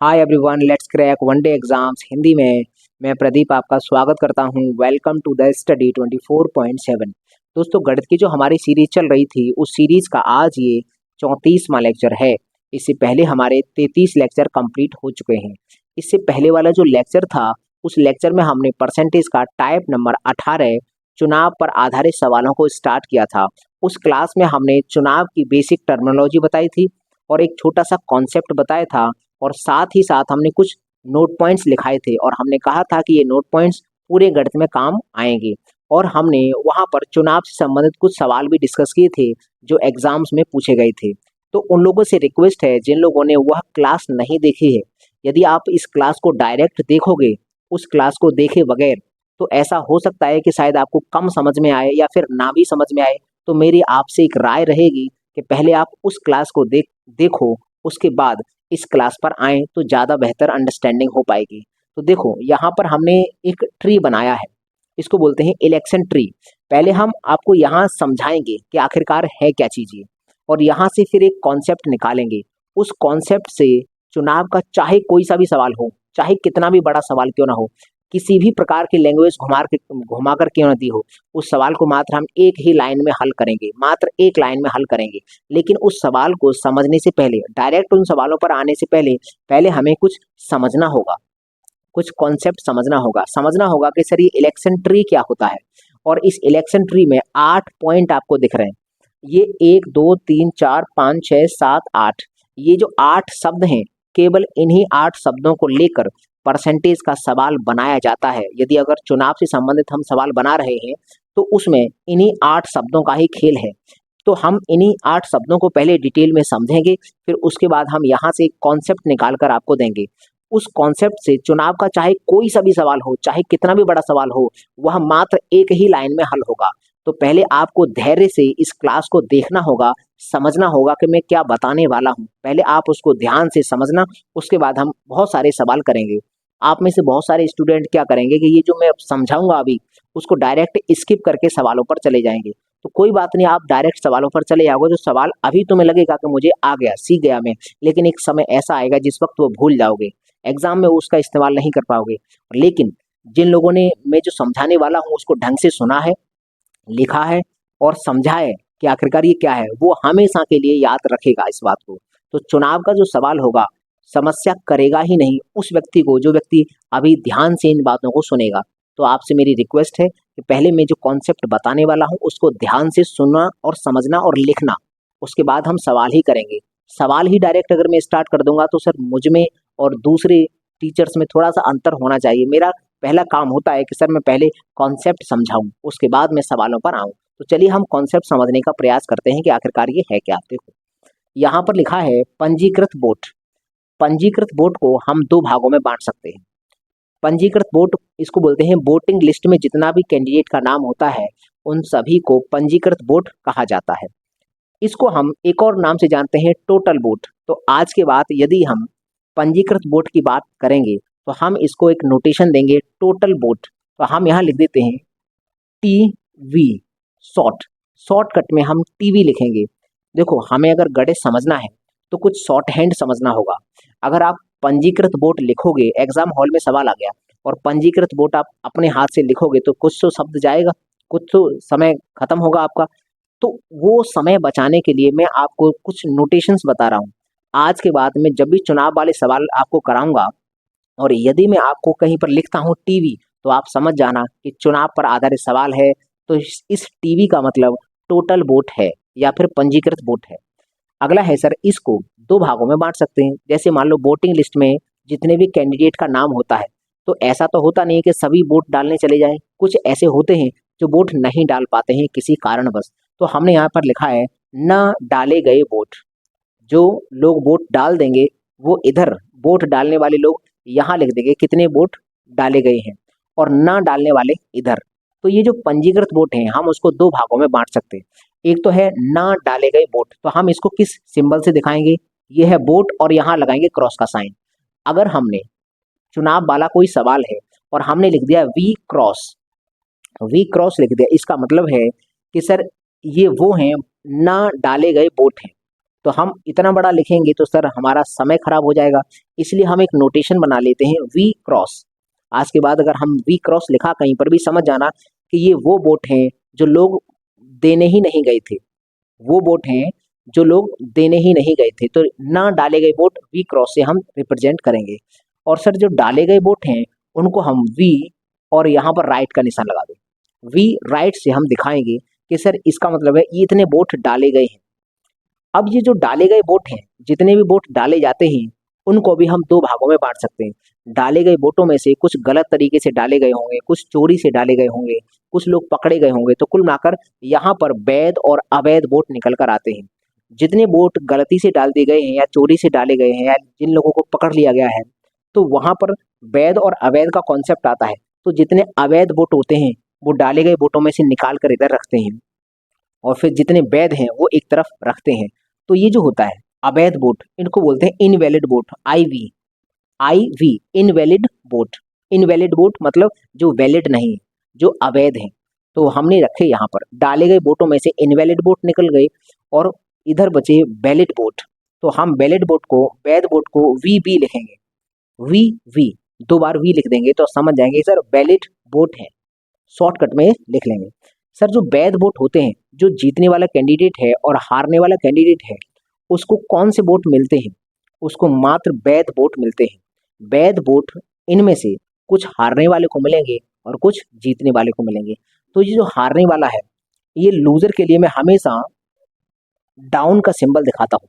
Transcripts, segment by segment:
Hi everyone, let's crack one day exams Hindi में। मैं प्रदीप आपका स्वागत करता हूं। Welcome to the study 24.7। दोस्तों, गणित की जो हमारी सीरीज चल रही थी उस सीरीज का आज ये 34वां लेक्चर है। इससे पहले हमारे 33 लेक्चर कंप्लीट हो चुके हैं। इससे पहले वाला जो लेक्चर था उस लेक्चर में हमने परसेंटेज का टाइप नंबर 18 चुनाव पर आधारित सवालों को स्टार्ट किया था। उस क्लास में हमने चुनाव की बेसिक टर्मिनोलॉजी बताई थी और एक छोटा सा कॉन्सेप्ट बताया था, और साथ ही साथ हमने कुछ नोट पॉइंट्स लिखाए थे और हमने कहा था कि ये नोट पॉइंट्स पूरे गणित में काम आएंगे। और हमने वहाँ पर चुनाव से संबंधित कुछ सवाल भी डिस्कस किए थे जो एग्जाम्स में पूछे गए थे। तो उन लोगों से रिक्वेस्ट है जिन लोगों ने वह क्लास नहीं देखी है, यदि आप इस क्लास को डायरेक्ट देखोगे उस क्लास को देखे बगैर, तो ऐसा हो सकता है कि शायद आपको कम समझ में आए या फिर ना भी समझ में आए। तो मेरी आपसे एक राय रहेगी कि पहले आप उस क्लास को देखो, उसके बाद इस क्लास पर आएँ तो ज़्यादा बेहतर अंडरस्टैंडिंग हो पाएगी। तो देखो, यहाँ पर हमने एक ट्री बनाया है, इसको बोलते हैं इलेक्शन ट्री। पहले हम आपको यहाँ समझाएंगे कि आखिरकार है क्या चीज़ ये, और यहाँ से फिर एक कॉन्सेप्ट निकालेंगे। उस कॉन्सेप्ट से चुनाव का चाहे कोई सा भी सवाल हो, चाहे कितना भी बड़ा सवाल क्यों ना हो, किसी भी प्रकार की लैंग्वेज घुमा कर क्यों ना दी हो, उस सवाल को मात्र हम एक ही लाइन में हल करेंगे, मात्र एक लाइन में हल करेंगे। लेकिन उस सवाल को समझने से पहले, डायरेक्ट उन सवालों पर आने से पहले पहले हमें कुछ समझना होगा, कुछ कॉन्सेप्ट समझना होगा कि सर ये इलेक्शन ट्री क्या होता है। और इस इलेक्शन ट्री में 8 पॉइंट आपको दिख रहे हैं। ये 1 2 3 4 5 6 7 8, ये जो 8 शब्द हैं, केवल इन्हीं 8 शब्दों को लेकर परसेंटेज का सवाल बनाया जाता है। यदि अगर चुनाव से संबंधित हम सवाल बना रहे हैं तो उसमें इन्हीं 8 शब्दों का ही खेल है। तो हम इन्हीं 8 शब्दों को पहले डिटेल में समझेंगे, फिर उसके बाद हम यहाँ से एक कॉन्सेप्ट निकाल कर आपको देंगे। उस कॉन्सेप्ट से चुनाव का चाहे कोई सा भी सवाल हो, चाहे कितना भी बड़ा सवाल हो, वह मात्र एक ही लाइन में हल होगा। तो पहले आपको धैर्य से इस क्लास को देखना होगा, समझना होगा कि मैं क्या बताने वाला हूँ। पहले आप उसको ध्यान से समझना, उसके बाद हम बहुत सारे सवाल करेंगे। आप में से बहुत सारे स्टूडेंट क्या करेंगे कि ये जो मैं समझाऊंगा अभी, उसको डायरेक्ट स्किप करके सवालों पर चले जाएंगे। तो कोई बात नहीं, आप डायरेक्ट सवालों पर चले जाओगे। जो सवाल अभी तुम्हें लगेगा कि मुझे आ गया, सीख गया मैं, लेकिन एक समय ऐसा आएगा जिस वक्त वो भूल जाओगे, एग्जाम में उसका इस्तेमाल नहीं कर पाओगे। लेकिन जिन लोगों ने मैं जो समझाने वाला हूँ उसको ढंग से सुना है, लिखा है और समझा है कि आखिरकार ये क्या है, वो हमेशा के लिए याद रखेगा इस बात को। तो चुनाव का जो सवाल होगा, समस्या करेगा ही नहीं उस व्यक्ति को जो व्यक्ति अभी ध्यान से इन बातों को सुनेगा। तो आपसे मेरी रिक्वेस्ट है कि पहले मैं जो कॉन्सेप्ट बताने वाला हूँ उसको ध्यान से सुनना और समझना और लिखना, उसके बाद हम सवाल ही करेंगे। सवाल ही डायरेक्ट अगर मैं स्टार्ट कर दूंगा तो सर मुझ में और दूसरे टीचर्स में थोड़ा सा अंतर होना चाहिए। मेरा पहला काम होता है कि सर मैं पहले कॉन्सेप्ट समझाऊं, उसके बाद मैं सवालों पर आऊं। तो चलिए हम कॉन्सेप्ट समझने का प्रयास करते हैं कि आखिरकार ये है क्या। देखो, यहाँ पर लिखा है पंजीकृत वोट। पंजीकृत वोट को हम दो भागों में बांट सकते हैं। पंजीकृत वोट, इसको बोलते हैं वोटिंग लिस्ट में जितना भी कैंडिडेट का नाम होता है उन सभी को पंजीकृत वोट कहा जाता है। इसको हम एक और नाम से जानते हैं टोटल वोट। तो आज के बाद यदि हम पंजीकृत वोट की बात करेंगे तो हम इसको एक नोटेशन देंगे टोटल वोट। तो हम यहाँ लिख देते हैं टी वी, शॉर्टकट में हम टीवी लिखेंगे। देखो, हमें अगर गणित समझना है तो कुछ शॉर्ट हैंड समझना होगा। अगर आप पंजीकृत वोट लिखोगे, एग्जाम हॉल में सवाल आ गया और पंजीकृत वोट आप अपने हाथ से लिखोगे तो कुछ तो शब्द जाएगा, कुछ तो समय खत्म होगा आपका। तो वो समय बचाने के लिए मैं आपको कुछ नोटेशंस बता रहा हूँ। आज के बाद मैं जब भी चुनाव वाले सवाल आपको कराऊंगा और यदि मैं आपको कहीं पर लिखता हूँ टीवी, तो आप समझ जाना कि चुनाव पर आधारित सवाल है। तो इस टीवी का मतलब टोटल वोट है या फिर पंजीकृत वोट है। अगला है सर, इसको दो भागों में बांट सकते हैं। जैसे मान लो वोटिंग लिस्ट में जितने भी कैंडिडेट का नाम होता है, तो ऐसा तो होता नहीं कि सभी वोट डालने चले जाएं, कुछ ऐसे होते हैं जो वोट नहीं डाल पाते हैं किसी कारणवश। तो हमने यहाँ पर लिखा है न डाले गए वोट। जो लोग वोट डाल देंगे वो इधर, वोट डालने वाले लोग यहाँ लिख देंगे कितने वोट डाले गए हैं, और ना डालने वाले इधर। तो ये जो पंजीकृत वोट हैं हम उसको दो भागों में बांट सकते हैं। एक तो है ना डाले गए वोट, तो हम इसको किस सिंबल से दिखाएंगे, ये है वोट और यहाँ लगाएंगे क्रॉस का साइन। अगर हमने चुनाव वाला कोई सवाल है और हमने लिख दिया वी क्रॉस लिख दिया, इसका मतलब है कि सर ये वो हैं ना डाले गए वोट हैं। तो हम इतना बड़ा लिखेंगे तो सर हमारा समय खराब हो जाएगा, इसलिए हम एक नोटेशन बना लेते हैं वी क्रॉस। आज के बाद अगर हम वी क्रॉस लिखा कहीं पर भी, समझ जाना कि ये वो वोट हैं जो लोग देने ही नहीं गए थे, वो वोट हैं जो लोग देने ही नहीं गए थे। तो ना डाले गए वोट वी क्रॉस से हम रिप्रेजेंट करेंगे। और सर जो डाले गए वोट हैं उनको हम वी और यहाँ पर राइट का निशान लगा दें। वी राइट से हम दिखाएंगे कि सर इसका मतलब है ये इतने वोट डाले गए हैं। अब ये जो डाले गए वोट हैं, जितने भी वोट डाले जाते हैं उनको भी हम दो भागों में बांट सकते हैं। डाले गए वोटों में से कुछ गलत तरीके से डाले गए होंगे, कुछ चोरी से डाले गए होंगे, कुछ लोग पकड़े गए होंगे। तो कुल मिलाकर यहाँ पर वैध और अवैध वोट निकल कर आते हैं। जितने वोट गलती से डाल दिए गए हैं या चोरी से डाले गए हैं या जिन लोगों को पकड़ लिया गया है, तो वहां पर वैध और अवैध का कॉन्सेप्ट आता है। तो जितने अवैध वोट होते हैं वो डाले गए वोटों में से निकाल कर इधर रखते हैं और फिर जितने वैध हैं वो एक तरफ रखते हैं। तो ये जो होता है अवैध वोट, इनको बोलते हैं invalid vote, IV. IV invalid vote. Invalid vote मतलब जो वैलिड नहीं, जो अवैध है। तो हमने रखे यहाँ पर डाले गए वोटों में से इनवैलिड वोट निकल गए और इधर बचे वैलिड वोट। तो हम वैलिड वोट को, वैध वोट को वी बी लिखेंगे। वी वी दो बार वी लिख देंगे तो समझ जाएंगे सर वैलिड वोट है, शॉर्टकट में लिख लेंगे। सर जो वैध वोट होते हैं, जो जीतने वाला कैंडिडेट है और हारने वाला कैंडिडेट है, उसको कौन से वोट मिलते हैं? उसको मात्र वैध वोट मिलते हैं। वैध वोट इनमें से कुछ हारने वाले को मिलेंगे और कुछ जीतने वाले को मिलेंगे। तो ये जो हारने वाला है, ये लूजर के लिए मैं हमेशा डाउन का सिंबल दिखाता हूँ।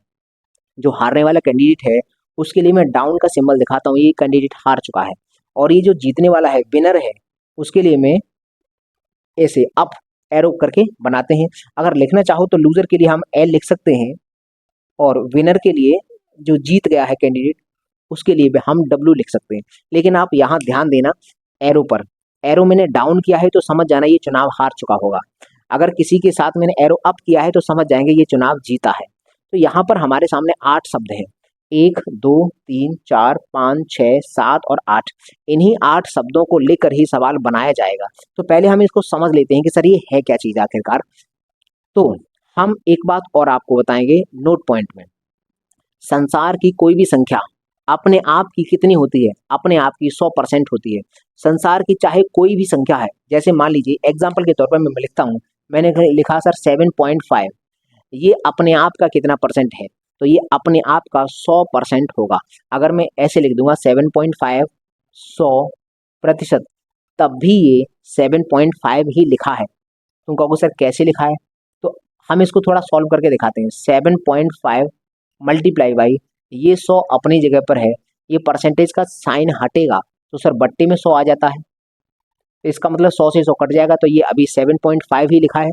जो हारने वाला कैंडिडेट है उसके लिए मैं डाउन का सिंबल दिखाता हूँ, ये कैंडिडेट हार चुका है। और ये जो जीतने वाला है, विनर है, उसके लिए मैं ऐसे अप एरो करके बनाते हैं। अगर लिखना चाहो तो लूजर के लिए हम एल लिख सकते हैं और विनर के लिए, जो जीत गया है कैंडिडेट, उसके लिए भी हम डब्ल्यू लिख सकते हैं। लेकिन आप यहाँ ध्यान देना एरो पर, एरो मैंने डाउन किया है तो समझ जाना ये चुनाव हार चुका होगा। अगर किसी के साथ मैंने एरो अप किया है तो समझ जाएंगे ये चुनाव जीता है। तो यहाँ पर हमारे सामने 8 शब्द हैं, 1 2 3 4 5 6 7 और 8। इन्हीं 8 शब्दों को लेकर ही सवाल बनाया जाएगा। तो पहले हम इसको समझ लेते हैं कि सर ये है क्या चीज़ आखिरकार। तो हम एक बात और आपको बताएंगे नोट पॉइंट में। संसार की कोई भी संख्या अपने आप की कितनी होती है? अपने आप की 100% होती है। संसार की चाहे कोई भी संख्या है, जैसे मान लीजिए एग्जाम्पल के तौर पर मैं लिखता हूँ, मैंने लिखा सर 7.5, ये अपने आप का कितना परसेंट है? तो ये अपने आप का 100% होगा। अगर मैं ऐसे लिख दूंगा 7.5 100%, तब भी ये 7.5 ही लिखा है। तुम कहोगे सर कैसे लिखा है? तो हम इसको थोड़ा सॉल्व करके दिखाते हैं। 7.5 मल्टीप्लाई बाई ये 100 अपनी जगह पर है, ये परसेंटेज का साइन हटेगा तो सर बट्टे में 100 आ जाता है, तो इसका मतलब 100 से 100 कट जाएगा, तो ये अभी 7.5 ही लिखा है।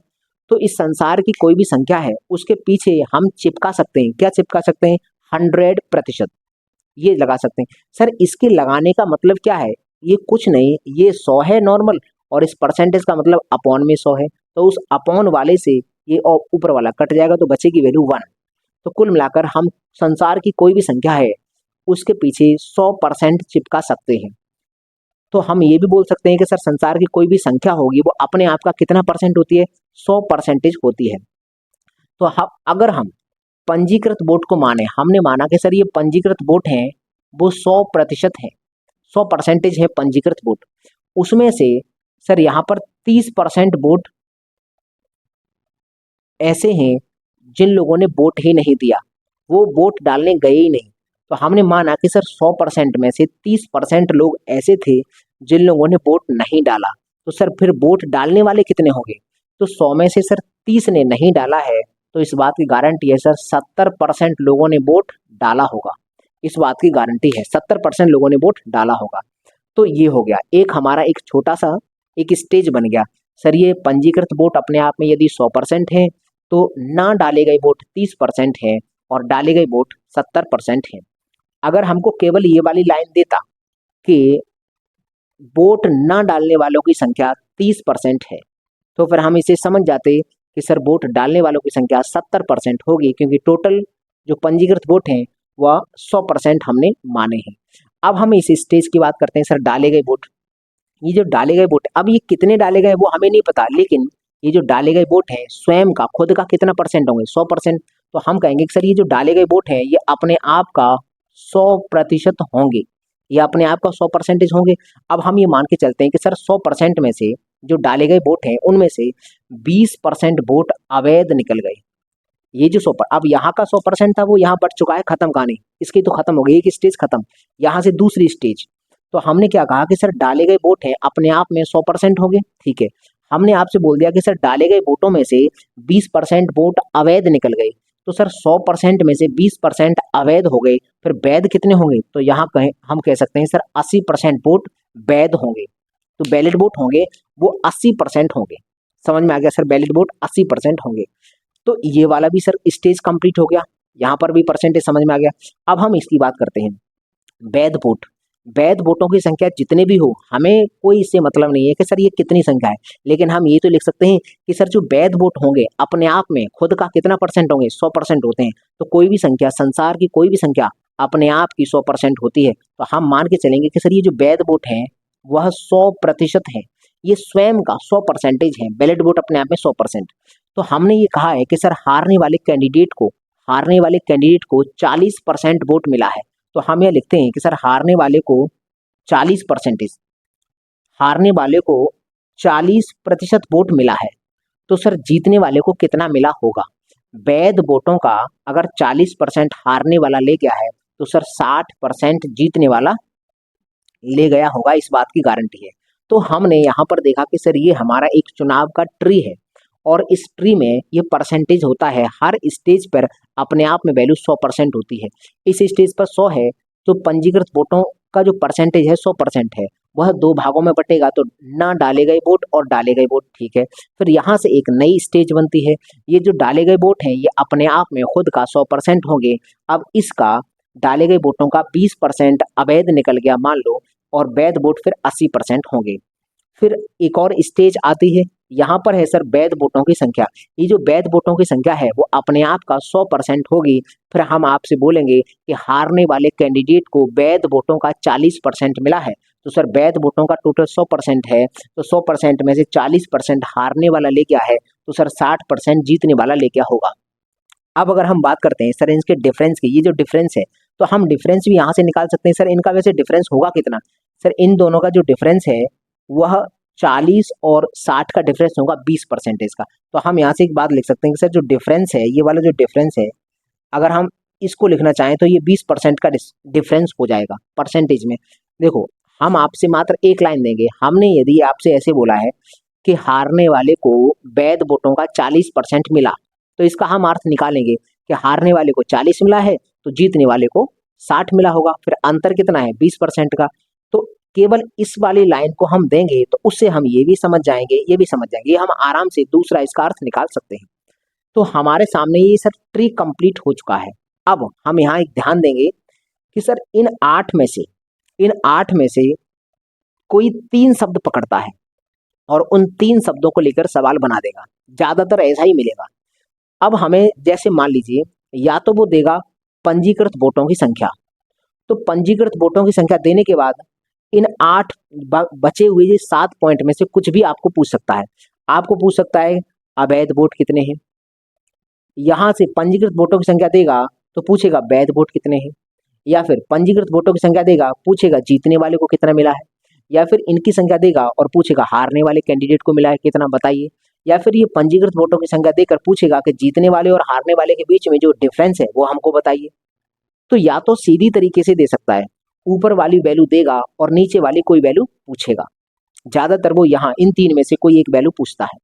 तो इस संसार की कोई भी संख्या है उसके पीछे हम चिपका सकते हैं, क्या चिपका सकते हैं? 100%, ये लगा सकते हैं। सर इसके लगाने का मतलब क्या है? ये कुछ नहीं, ये 100 है नॉर्मल और इस परसेंटेज का मतलब अपॉन में 100 है, तो उस अपॉन वाले से ये ऊपर वाला कट जाएगा तो बचेगी वैल्यू 1। तो कुल मिलाकर हम संसार की कोई भी संख्या है उसके पीछे 100% चिपका सकते हैं। तो हम ये भी बोल सकते हैं कि सर संसार की कोई भी संख्या होगी वो अपने आप का कितना परसेंट होती है? 100% होती है। तो हम अगर हम पंजीकृत वोट को माने, हमने माना कि सर ये पंजीकृत वोट हैं वो 100% है, 100% है पंजीकृत वोट, उसमें से सर यहाँ पर 30% वोट ऐसे हैं जिन लोगों ने वोट ही नहीं दिया, वो वोट डालने गए ही नहीं। तो हमने माना कि सर 100% में से 30% लोग ऐसे थे जिन लोगों ने वोट नहीं डाला। तो सर फिर वोट डालने वाले कितने होंगे? तो 100 में से सर 30 ने नहीं डाला है, तो इस बात की गारंटी है सर 70% लोगों ने वोट डाला होगा। इस बात की गारंटी है 70% लोगों ने वोट डाला होगा। तो ये हो गया एक हमारा एक छोटा सा एक स्टेज बन गया। सर ये पंजीकृत वोट अपने आप में यदि 100% है तो ना डाले गए वोट 30% है और डाले गए वोट 70% है। अगर हमको केवल ये वाली लाइन देता कि वोट ना डालने वालों की संख्या 30% है, तो फिर हम इसे समझ जाते कि सर वोट डालने वालों की संख्या 70% होगी, क्योंकि टोटल जो पंजीकृत वोट हैं वह 100% हमने माने हैं। अब हम इस स्टेज की बात करते हैं, सर डाले गए वोट। ये जो डाले गए वोट, अब ये कितने डाले गए वो हमें नहीं पता, लेकिन ये जो डाले गए वोट हैं स्वयं का खुद का कितना परसेंट होंगे? 100%। तो हम कहेंगे कि सर ये जो डाले गए वोट हैं ये अपने आप का 100% होंगे, ये अपने आप का 100% होंगे। अब हम ये मान के चलते हैं कि सर 100% में से जो डाले गए वोट हैं उनमें से 20% वोट अवैध निकल गए। ये जो 100 अब यहाँ का 100% था वो यहाँ बढ़ चुका है, खत्म कहानी, इसकी तो खत्म हो गई, एक स्टेज खत्म। यहाँ से दूसरी स्टेज, तो हमने क्या कहा कि सर डाले गए वोट हैं अपने आप में 100% हो गए, ठीक है। हमने आपसे बोल दिया कि सर डाले गए वोटों में से 20% वोट अवैध निकल गए, तो सर 100% में से 20% अवैध हो गए, फिर वैध कितने होंगे, तो यहाँ कहें हम कह सकते हैं सर 80% वोट वैध होंगे। तो वैलिड वोट होंगे वो 80% होंगे। समझ में आ गया सर, वैलिड वोट 80% होंगे। तो ये वाला भी सर स्टेज कंप्लीट हो गया, यहाँ पर भी परसेंटेज समझ में आ गया। अब हम इसकी बात करते हैं वैध वोट। वैध वोटों की संख्या जितने भी हो, हमें कोई इससे मतलब नहीं है कि सर ये कितनी संख्या है, लेकिन हम ये तो लिख सकते हैं कि सर जो वैध वोट होंगे अपने आप में खुद का कितना परसेंट होंगे, 100% होते हैं। तो कोई भी संख्या, संसार की कोई भी संख्या अपने आप की 100% होती है, तो हम मान के चलेंगे कि सर ये जो वैध वोट है वह 100% है, ये स्वयं का 100% है, वैलिड वोट अपने आप में 100%। तो हमने ये कहा है कि सर हारने वाले कैंडिडेट को 40% वोट मिला है। तो हम यह लिखते हैं कि सर हारने वाले को 40% वोट मिला है। तो सर जीतने वाले को कितना मिला होगा? वैध वोटों का अगर 40% हारने वाला ले गया है तो सर 60% जीतने वाला ले गया होगा, इस बात की गारंटी है। तो हमने यहाँ पर देखा कि सर ये हमारा एक चुनाव का ट्री है और इस ट्री में ये परसेंटेज होता है, हर स्टेज पर अपने आप में वैल्यू 100% होती है। इस स्टेज पर 100 है तो पंजीकृत वोटों का जो परसेंटेज है 100% है, वह दो भागों में बटेगा, तो ना डाले गए वोट और डाले गए वोट, ठीक है। फिर यहाँ से एक नई स्टेज बनती है, ये जो डाले गए वोट हैं ये अपने आप में खुद का 100% होंगे। अब इसका डाले गए वोटों का 20% अवैध निकल गया मान लो, और वैध वोट फिर 80% होंगे। फिर एक और स्टेज आती है, यहाँ पर है सर वैध वोटों की संख्या। ये जो वैध वोटों की संख्या है वो अपने आप का 100% होगी। फिर हम आपसे बोलेंगे कि हारने वाले कैंडिडेट को वैध वोटों का 40% मिला है। तो सर वैध वोटों का टोटल 100% है, तो 100% में से 40% हारने वाला ले गया है, तो सर 60% जीतने वाला ले गया होगा। अब अगर हम बात करते हैं सर इनके डिफरेंस की, ये जो डिफरेंस है तो हम डिफरेंस भी यहाँ से निकाल सकते हैं। सर इनका वैसे डिफरेंस होगा कितना? सर इन दोनों का जो डिफरेंस है वह 40 और 60 का डिफरेंस होगा 20% का। तो हम यहाँ से एक बात लिख सकते हैं कि सर जो डिफरेंस है, ये वाला जो डिफरेंस है, अगर हम इसको लिखना चाहें तो ये 20% का डिफरेंस हो जाएगा परसेंटेज में। देखो हम आपसे मात्र एक लाइन देंगे, हमने यदि आपसे ऐसे बोला है कि हारने वाले को वैध वोटों का 40% मिला, तो इसका हम अर्थ निकालेंगे कि हारने वाले को 40 मिला है तो जीतने वाले को 60 मिला होगा। फिर अंतर कितना है? 20% का। तो केवल इस वाली लाइन को हम देंगे तो उससे हम ये भी समझ जाएंगे, ये भी समझ जाएंगे, ये हम आराम से दूसरा इसका अर्थ निकाल सकते हैं। तो हमारे सामने ये सर ट्री कंप्लीट हो चुका है। अब हम यहाँ एक ध्यान देंगे कि सर इन 8 में से कोई 3 शब्द पकड़ता है और उन 3 शब्दों को लेकर सवाल बना देगा, ज्यादातर ऐसा ही मिलेगा। अब हमें जैसे मान लीजिए या तो वो देगा पंजीकृत वोटों की संख्या, तो पंजीकृत वोटों की संख्या देने के बाद इन 8 बचे हुए ये 7 पॉइंट में से कुछ भी आपको पूछ सकता है। आपको पूछ सकता है अवैध वोट कितने हैं, यहाँ से पंजीकृत वोटों की संख्या देगा तो पूछेगा वैध वोट कितने हैं, या फिर पंजीकृत वोटों की संख्या देगा पूछेगा जीतने वाले को कितना मिला है, या फिर इनकी संख्या देगा और पूछेगा हारने वाले कैंडिडेट को मिला है कितना बताइए, या फिर ये पंजीकृत वोटों की संख्या देकर पूछेगा कि जीतने वाले और हारने वाले के बीच में जो डिफरेंस है वो हमको बताइए। तो या तो सीधी तरीके से दे सकता है, ऊपर वाली वैल्यू देगा और नीचे वाली कोई वैल्यू पूछेगा, ज्यादातर वो यहाँ इन 3 में से कोई एक वैल्यू पूछता है।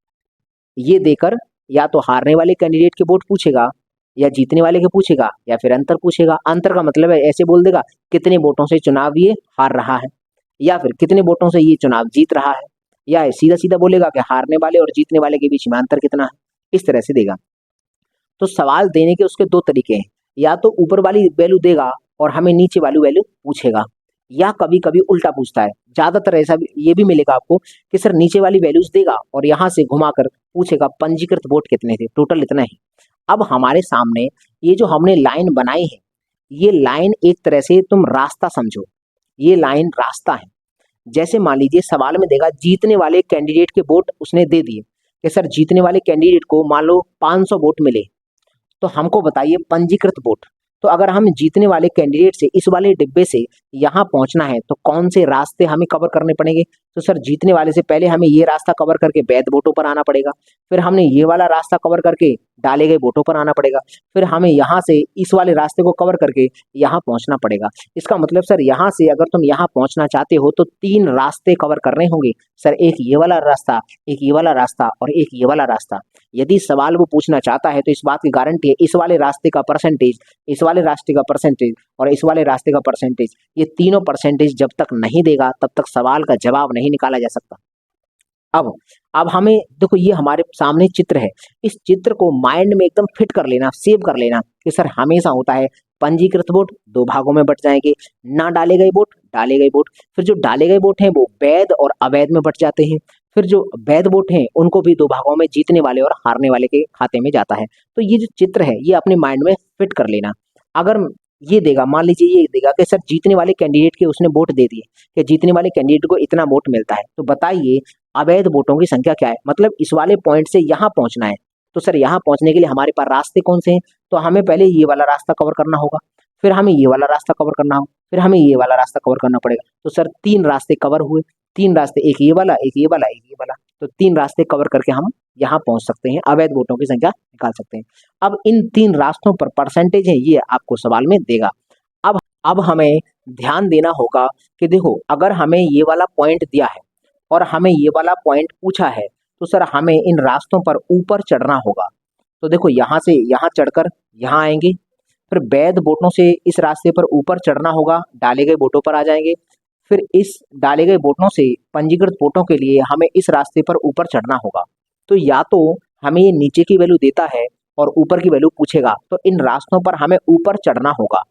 ये देकर या तो हारने वाले कैंडिडेट के वोट पूछेगा, या जीतने वाले के पूछेगा, या फिर अंतर पूछेगा। अंतर का मतलब है ऐसे बोल देगा कितने वोटों से चुनाव ये हार रहा है, या फिर कितने वोटों से ये चुनाव जीत रहा है, या सीधा सीधा बोलेगा कि हारने वाले और जीतने वाले के बीच में अंतर कितना है, इस तरह से देगा। तो सवाल देने के उसके 2 तरीके हैं, या तो ऊपर वाली वैल्यू देगा और हमें नीचे वाली वैल्यू पूछेगा, या कभी कभी उल्टा पूछता है। ज्यादातर ऐसा ये भी मिलेगा आपको कि सर नीचे वाली वैल्यूज देगा और यहाँ से घुमाकर पूछेगा पंजीकृत वोट कितने थे, टोटल इतना ही। अब हमारे सामने ये जो हमने लाइन बनाई है, ये लाइन एक तरह से तुम रास्ता समझो, ये लाइन रास्ता है। जैसे मान लीजिए सवाल में देगा जीतने वाले कैंडिडेट के वोट उसने दे दिए कि सर जीतने वाले कैंडिडेट को मान लो 500 वोट मिले, तो हमको बताइए पंजीकृत वोट। तो अगर हम जीतने वाले कैंडिडेट से इस वाले डिब्बे से यहाँ पहुंचना है तो कौन से रास्ते हमें कवर करने पड़ेंगे? तो सर जीतने वाले से पहले हमें ये रास्ता कवर करके वैध वोटों पर आना पड़ेगा, फिर हमने ये वाला रास्ता कवर करके डाले गए वोटों पर आना पड़ेगा, फिर हमें यहाँ से इस वाले रास्ते को कवर करके यहाँ पहुंचना पड़ेगा। इसका मतलब सर यहाँ से अगर तुम यहाँ पहुंचना चाहते हो तो 3 रास्ते कवर करने होंगे सर, एक ये वाला रास्ता, एक ये वाला रास्ता और एक ये वाला रास्ता। यदि सवाल वो पूछना चाहता है तो इस बात की गारंटी है इस वाले रास्ते का परसेंटेज, इस वाले रास्ते का परसेंटेज और इस वाले रास्ते का परसेंटेज, ये तीनों परसेंटेज जब तक नहीं देगा तब तक सवाल का जवाब नहीं निकाला जा सकता। अब हमें देखो ये हमारे सामने चित्र है, इस चित्र को माइंड में एकदम फिट कर लेना, सेव कर लेना कि सर हमेशा होता है पंजीकृत वोट 2 भागों में बट जाएंगे, ना डाले गए वोट, डाले गए वोट, फिर जो डाले गए वोट हैं वो वैध और अवैध में बट जाते हैं, फिर जो वैध वोट हैं उनको भी 2 भागों में जीतने वाले और हारने वाले के खाते में जाता है। तो ये जो चित्र है ये अपने माइंड में फिट कर लेना। अगर ये देगा, मान लीजिए ये देगा कि सर जीतने वाले कैंडिडेट के उसने वोट दे दिए कि जीतने वाले कैंडिडेट को इतना वोट मिलता है, तो बताइए अवैध वोटों की संख्या क्या है? मतलब इस वाले पॉइंट से यहाँ पहुंचना है, तो सर यहाँ पहुंचने के लिए हमारे पास रास्ते कौन से हैं? तो हमें पहले ये वाला रास्ता कवर करना होगा, फिर हमें ये वाला रास्ता कवर करना होगा, फिर हमें ये वाला रास्ता कवर करना पड़ेगा। तो सर 3 रास्ते कवर हुए, 3 रास्ते, एक ये वाला, एक ये वाला, एक ये वाला, तो 3 रास्ते कवर करके हम यहाँ पहुंच सकते हैं, अवैध वोटों की संख्या निकाल सकते हैं। अब इन 3 रास्तों पर परसेंटेज है ये आपको सवाल में देगा। अब हमें ध्यान देना होगा कि देखो अगर हमें ये वाला पॉइंट दिया है और हमें ये वाला पॉइंट पूछा है तो सर हमें इन रास्तों पर ऊपर चढ़ना होगा। तो देखो यहाँ से यहाँ चढ़कर यहाँ आएंगे, फिर वैध वोटों से इस रास्ते पर ऊपर चढ़ना होगा, डाले गए वोटों पर आ जाएंगे, फिर इस डाले गए वोटों से पंजीकृत वोटों के लिए हमें इस रास्ते पर ऊपर चढ़ना होगा। तो या तो हमें ये नीचे की वैल्यू देता है और ऊपर की वैल्यू पूछेगा तो इन रास्तों पर हमें ऊपर चढ़ना होगा।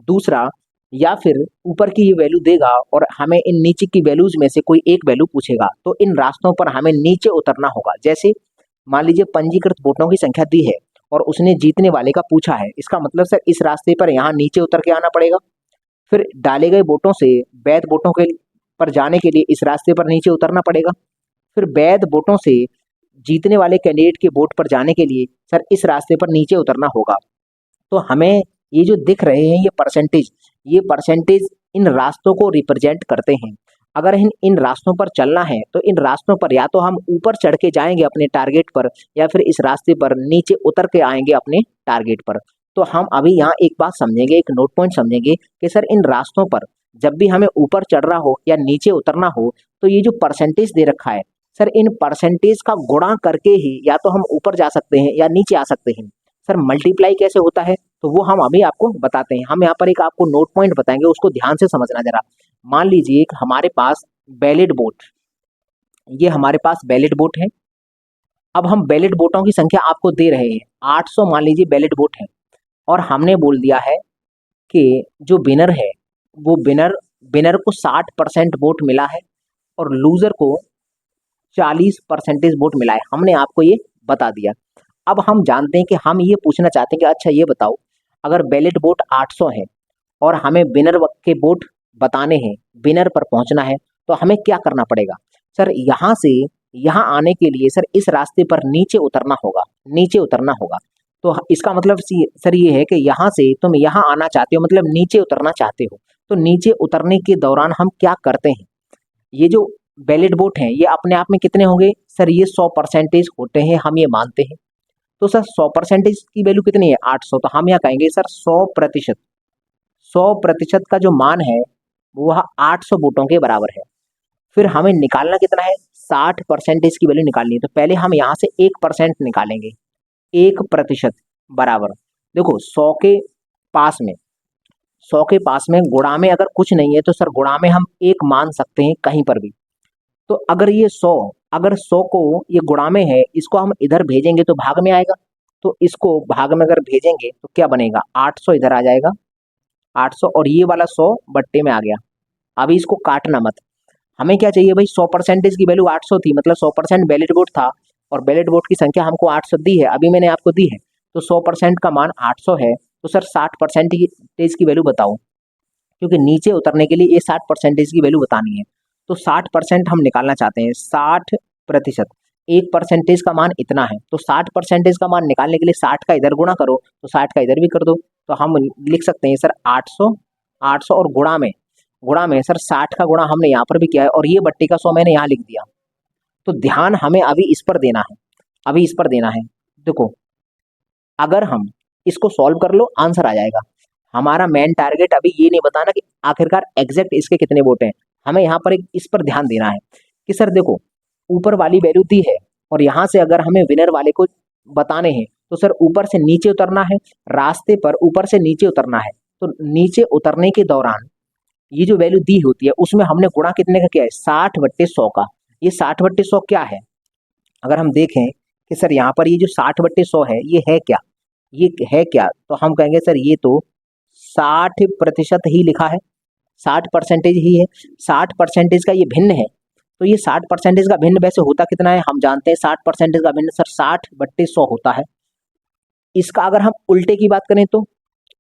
दूसरा, या फिर ऊपर की ये वैल्यू देगा और हमें इन नीचे की वैल्यूज में से कोई एक वैल्यू पूछेगा तो इन रास्तों पर हमें नीचे उतरना होगा। जैसे मान लीजिए पंजीकृत वोटों की संख्या दी है और उसने जीतने वाले का पूछा है, इसका मतलब सर इस रास्ते पर यहाँ नीचे उतर के आना पड़ेगा, फिर डाले गए वोटों से वैध वोटों के पर जाने के लिए इस रास्ते पर नीचे उतरना पड़ेगा, फिर वैध वोटों से जीतने वाले कैंडिडेट के वोट पर जाने के लिए सर इस रास्ते पर नीचे उतरना होगा। तो हमें ये जो दिख रहे हैं ये परसेंटेज इन रास्तों को रिप्रेजेंट करते हैं। अगर इन रास्तों पर चलना है तो इन रास्तों पर या तो हम ऊपर चढ़ के जाएंगे अपने टारगेट पर या फिर इस रास्ते पर नीचे उतर के आएंगे अपने टारगेट पर। तो हम अभी यहाँ एक बात समझेंगे, एक नोट पॉइंट समझेंगे कि सर इन रास्तों पर जब भी हमें ऊपर चढ़ना हो या नीचे उतरना हो तो ये जो परसेंटेज दे रखा है सर इन परसेंटेज का गुणा करके ही या तो हम ऊपर जा सकते हैं या नीचे आ सकते हैं। सर मल्टीप्लाई कैसे होता है तो वो हम अभी आपको बताते हैं। हम यहाँ पर एक आपको नोट पॉइंट बताएंगे, उसको ध्यान से समझना जरा। मान लीजिए कि हमारे पास बैलेट वोट, ये हमारे पास बैलेट वोट है। अब हम बैलेट वोटों की संख्या आपको दे रहे हैं 800, मान लीजिए बैलेट वोट है और हमने बोल दिया है कि जो विनर है वो विनर को 60% वोट मिला है और लूजर को 40% वोट मिला है। हमने आपको ये बता दिया। अब हम जानते हैं कि हम ये पूछना चाहते हैं कि अच्छा ये बताओ अगर बैलेट वोट 800 है और हमें विनर के वोट बताने हैं, विनर पर पहुंचना है, तो हमें क्या करना पड़ेगा? सर यहाँ से यहाँ आने के लिए सर इस रास्ते पर नीचे उतरना होगा, नीचे उतरना होगा। तो इसका मतलब सर ये है कि यहाँ से तुम यहाँ आना चाहते हो, मतलब नीचे उतरना चाहते हो। तो नीचे उतरने के दौरान हम क्या करते हैं, ये जो बैलेट वोट हैं ये अपने आप में कितने होंगे? सर ये 100% होते हैं, हम ये मानते हैं। तो सर 100% की वैल्यू कितनी है? 800। तो हम यहाँ कहेंगे सर 100%, 100% का जो मान है वह 800 वोटों के बराबर है। फिर हमें निकालना कितना है? 60% की वैल्यू निकालनी है। तो पहले हम यहाँ से 1% निकालेंगे, 1% बराबर, देखो 100 के पास में गुणा में अगर कुछ नहीं है तो सर गुणा में हम 1 मान सकते हैं कहीं पर भी। तो अगर ये 100 को ये गुणा में है, इसको हम इधर भेजेंगे तो भाग में आएगा, तो इसको भाग में अगर भेजेंगे तो क्या बनेगा? 800 इधर आ जाएगा, 800 और ये वाला 100 बट्टे में आ गया। अभी इसको काटना मत, हमें क्या चाहिए भाई? 100% की वैल्यू 800 थी, मतलब 100% बैलेट वोट था और बैलेट वोट की संख्या हमको 800 दी है, अभी मैंने आपको दी है। तो 100% का मान 800 है, तो सर 60% की वैल्यू बताओ, क्योंकि नीचे उतरने के लिए ये 60% की वैल्यू बतानी है। तो 60% हम निकालना चाहते हैं, 60%। 1% का मान इतना है, तो 60% का मान निकालने के लिए 60 का इधर गुणा करो, तो 60 का इधर भी कर दो, तो हम लिख सकते हैं सर 800 और गुणा में सर 60 का गुणा हमने यहाँ पर भी किया है और ये बट्टे का 100 मैंने यहाँ लिख दिया। तो ध्यान हमें अभी इस पर देना है, अभी इस पर देना है। देखो अगर हम इसको सॉल्व कर लो आंसर आ जाएगा। हमारा मेन टारगेट अभी ये नहीं बताना कि आखिरकार एग्जैक्ट इसके कितने वोट हैं, हमें यहाँ पर एक इस पर ध्यान देना है कि सर देखो ऊपर वाली वैल्यू दी है और यहाँ से अगर हमें विनर वाले को बताने हैं तो सर ऊपर से नीचे उतरना है, रास्ते पर ऊपर से नीचे उतरना है। तो नीचे उतरने के दौरान ये जो वैल्यू दी होती है उसमें हमने गुणा कितने का किया है, 60/100 का। ये 60/100 क्या है, अगर हम देखें कि सर यहाँ पर ये जो 60/100 है ये है क्या, ये है क्या, तो हम कहेंगे सर ये तो 60% ही लिखा है, 60% ही है। 60% का ये भिन्न है, तो ये 60% का भिन्न वैसे होता कितना है हम जानते हैं, 60% का भिन्न सर 60/100 होता है। इसका अगर हम उल्टे की बात करें तो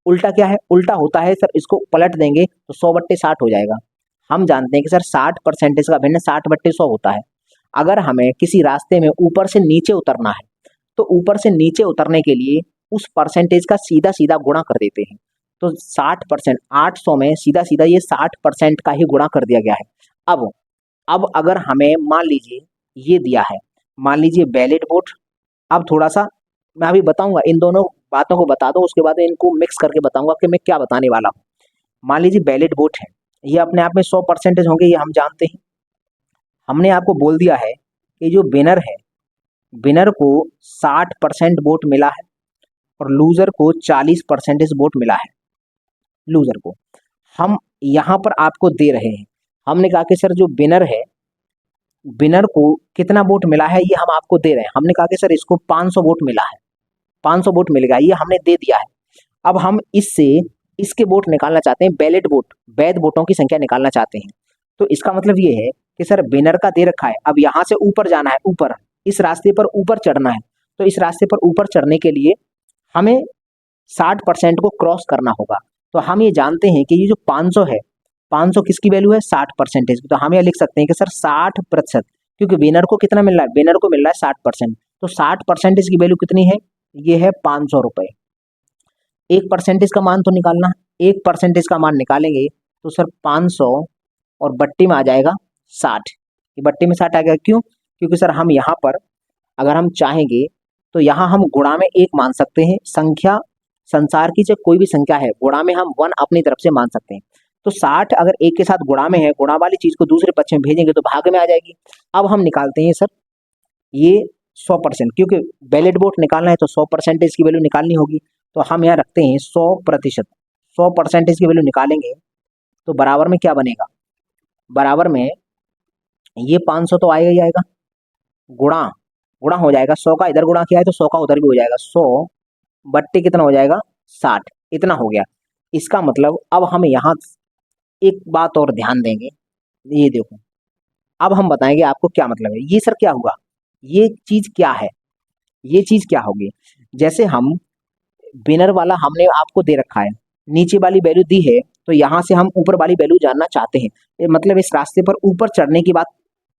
उल्टा क्या है, उल्टा होता है सर, इसको पलट देंगे तो 100/60 हो जाएगा। हम जानते हैं कि सर 60% का भिन्न 60/100 होता है। अगर हमें किसी रास्ते में ऊपर से नीचे उतरना है तो ऊपर से नीचे उतरने के लिए उस परसेंटेज का सीधा सीधा गुणा कर देते हैं। तो 60%, 800 में सीधा सीधा ये 60% का ही गुणा कर दिया गया है। अब अगर हमें मान लीजिए ये दिया है, मान लीजिए बैलेट वोट, अब थोड़ा सा मैं अभी बताऊंगा, इन दोनों बातों को बता दो उसके बाद इनको मिक्स करके बताऊंगा कि मैं क्या बताने वाला हूँ। मान लीजिए बैलेट वोट है, ये अपने आप में 100% होंगे, ये हम जानते हैं। हमने आपको बोल दिया है कि जो विनर है, विनर को 60% वोट मिला है और लूजर को 40% वोट मिला है। लूजर को हम यहाँ पर आपको दे रहे हैं, हमने कहा कि सर जो विनर है, विनर को कितना वोट मिला है ये हम आपको दे रहे हैं। हमने कहा कि सर इसको 500 वोट मिला है, 500 वोट मिलेगा, ये हमने दे दिया है। अब हम इससे इसके वोट निकालना चाहते हैं, बैलेट वोट, वैध वोटों की संख्या निकालना चाहते हैं। तो इसका मतलब ये है कि सर विनर का दे रखा है, अब यहाँ से ऊपर जाना है, ऊपर इस रास्ते पर ऊपर चढ़ना है, तो इस रास्ते पर ऊपर चढ़ने के लिए हमें 60% को क्रॉस करना होगा। तो हम ये जानते हैं कि ये जो 500 है, 500 किसकी वैल्यू है, 60% की। तो हम ये लिख सकते हैं कि सर 60%, क्योंकि विनर को कितना मिल रहा है, विनर को मिल रहा है 60%, तो 60% की वैल्यू कितनी है, ये है 500 रुपए। 1% का मान तो निकालना, 1% का मान निकालेंगे तो सर 500 और बट्टी में आ जाएगा 60, ये बट्टी में 60 आ गया। क्यों, क्योंकि सर हम यहाँ पर अगर हम चाहेंगे तो यहाँ हम गुणा में 1 मान सकते हैं, संख्या संसार की चाहे कोई भी संख्या है गुणा में हम 1 अपनी तरफ से मान सकते हैं। तो 60 अगर 1 के साथ गुणा में है, गुणा वाली चीज को दूसरे पक्ष में भेजेंगे तो भाग में आ जाएगी। अब हम निकालते हैं सर ये 100%, क्योंकि बैलेट वोट निकालना है तो 100% की वैल्यू निकालनी होगी। तो हम यहाँ रखते हैं 100%, 100% की वैल्यू निकालेंगे तो बराबर में क्या बनेगा, बराबर में ये 500 तो आएगा ही आएगा, गुणा गुणा हो जाएगा, 100 का इधर गुणा किया है तो 100 का उधर भी हो जाएगा, 100 बट्टे कितना हो जाएगा 60, इतना हो गया। इसका मतलब अब हम यहाँ एक बात और ध्यान देंगे, ये देखो अब हम बताएंगे आपको क्या मतलब है। ये सर क्या हुआ, ये चीज क्या है, ये चीज क्या होगी, जैसे हम विनर वाला हमने आपको दे रखा है, नीचे वाली वैल्यू दी है, तो यहाँ से हम ऊपर वाली वैल्यू जानना चाहते हैं। मतलब इस रास्ते पर ऊपर चढ़ने की बात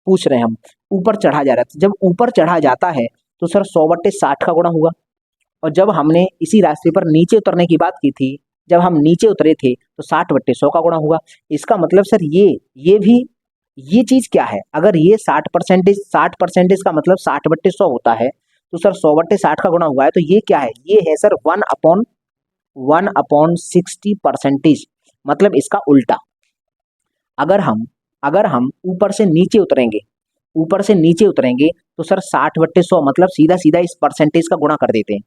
पूछ रहे हैं हम, ऊपर चढ़ा जा रहा है। जब ऊपर चढ़ा जाता है तो सर 100/60 का गुणा हुआ, और जब हमने इसी रास्ते पर नीचे उतरने की बात की थी, जब हम नीचे उतरे थे तो 60/100 का गुणा हुआ। इसका मतलब सर ये भी ये चीज क्या है, अगर ये 60% का मतलब 60/100 होता है तो सर 100/60 का गुणा हुआ है, तो ये क्या है, ये है सर 1/60%, मतलब इसका उल्टा। अगर हम ऊपर से नीचे उतरेंगे, ऊपर से नीचे उतरेंगे तो सर 60/100 मतलब सीधा सीधा इस परसेंटेज का गुणा कर देते हैं,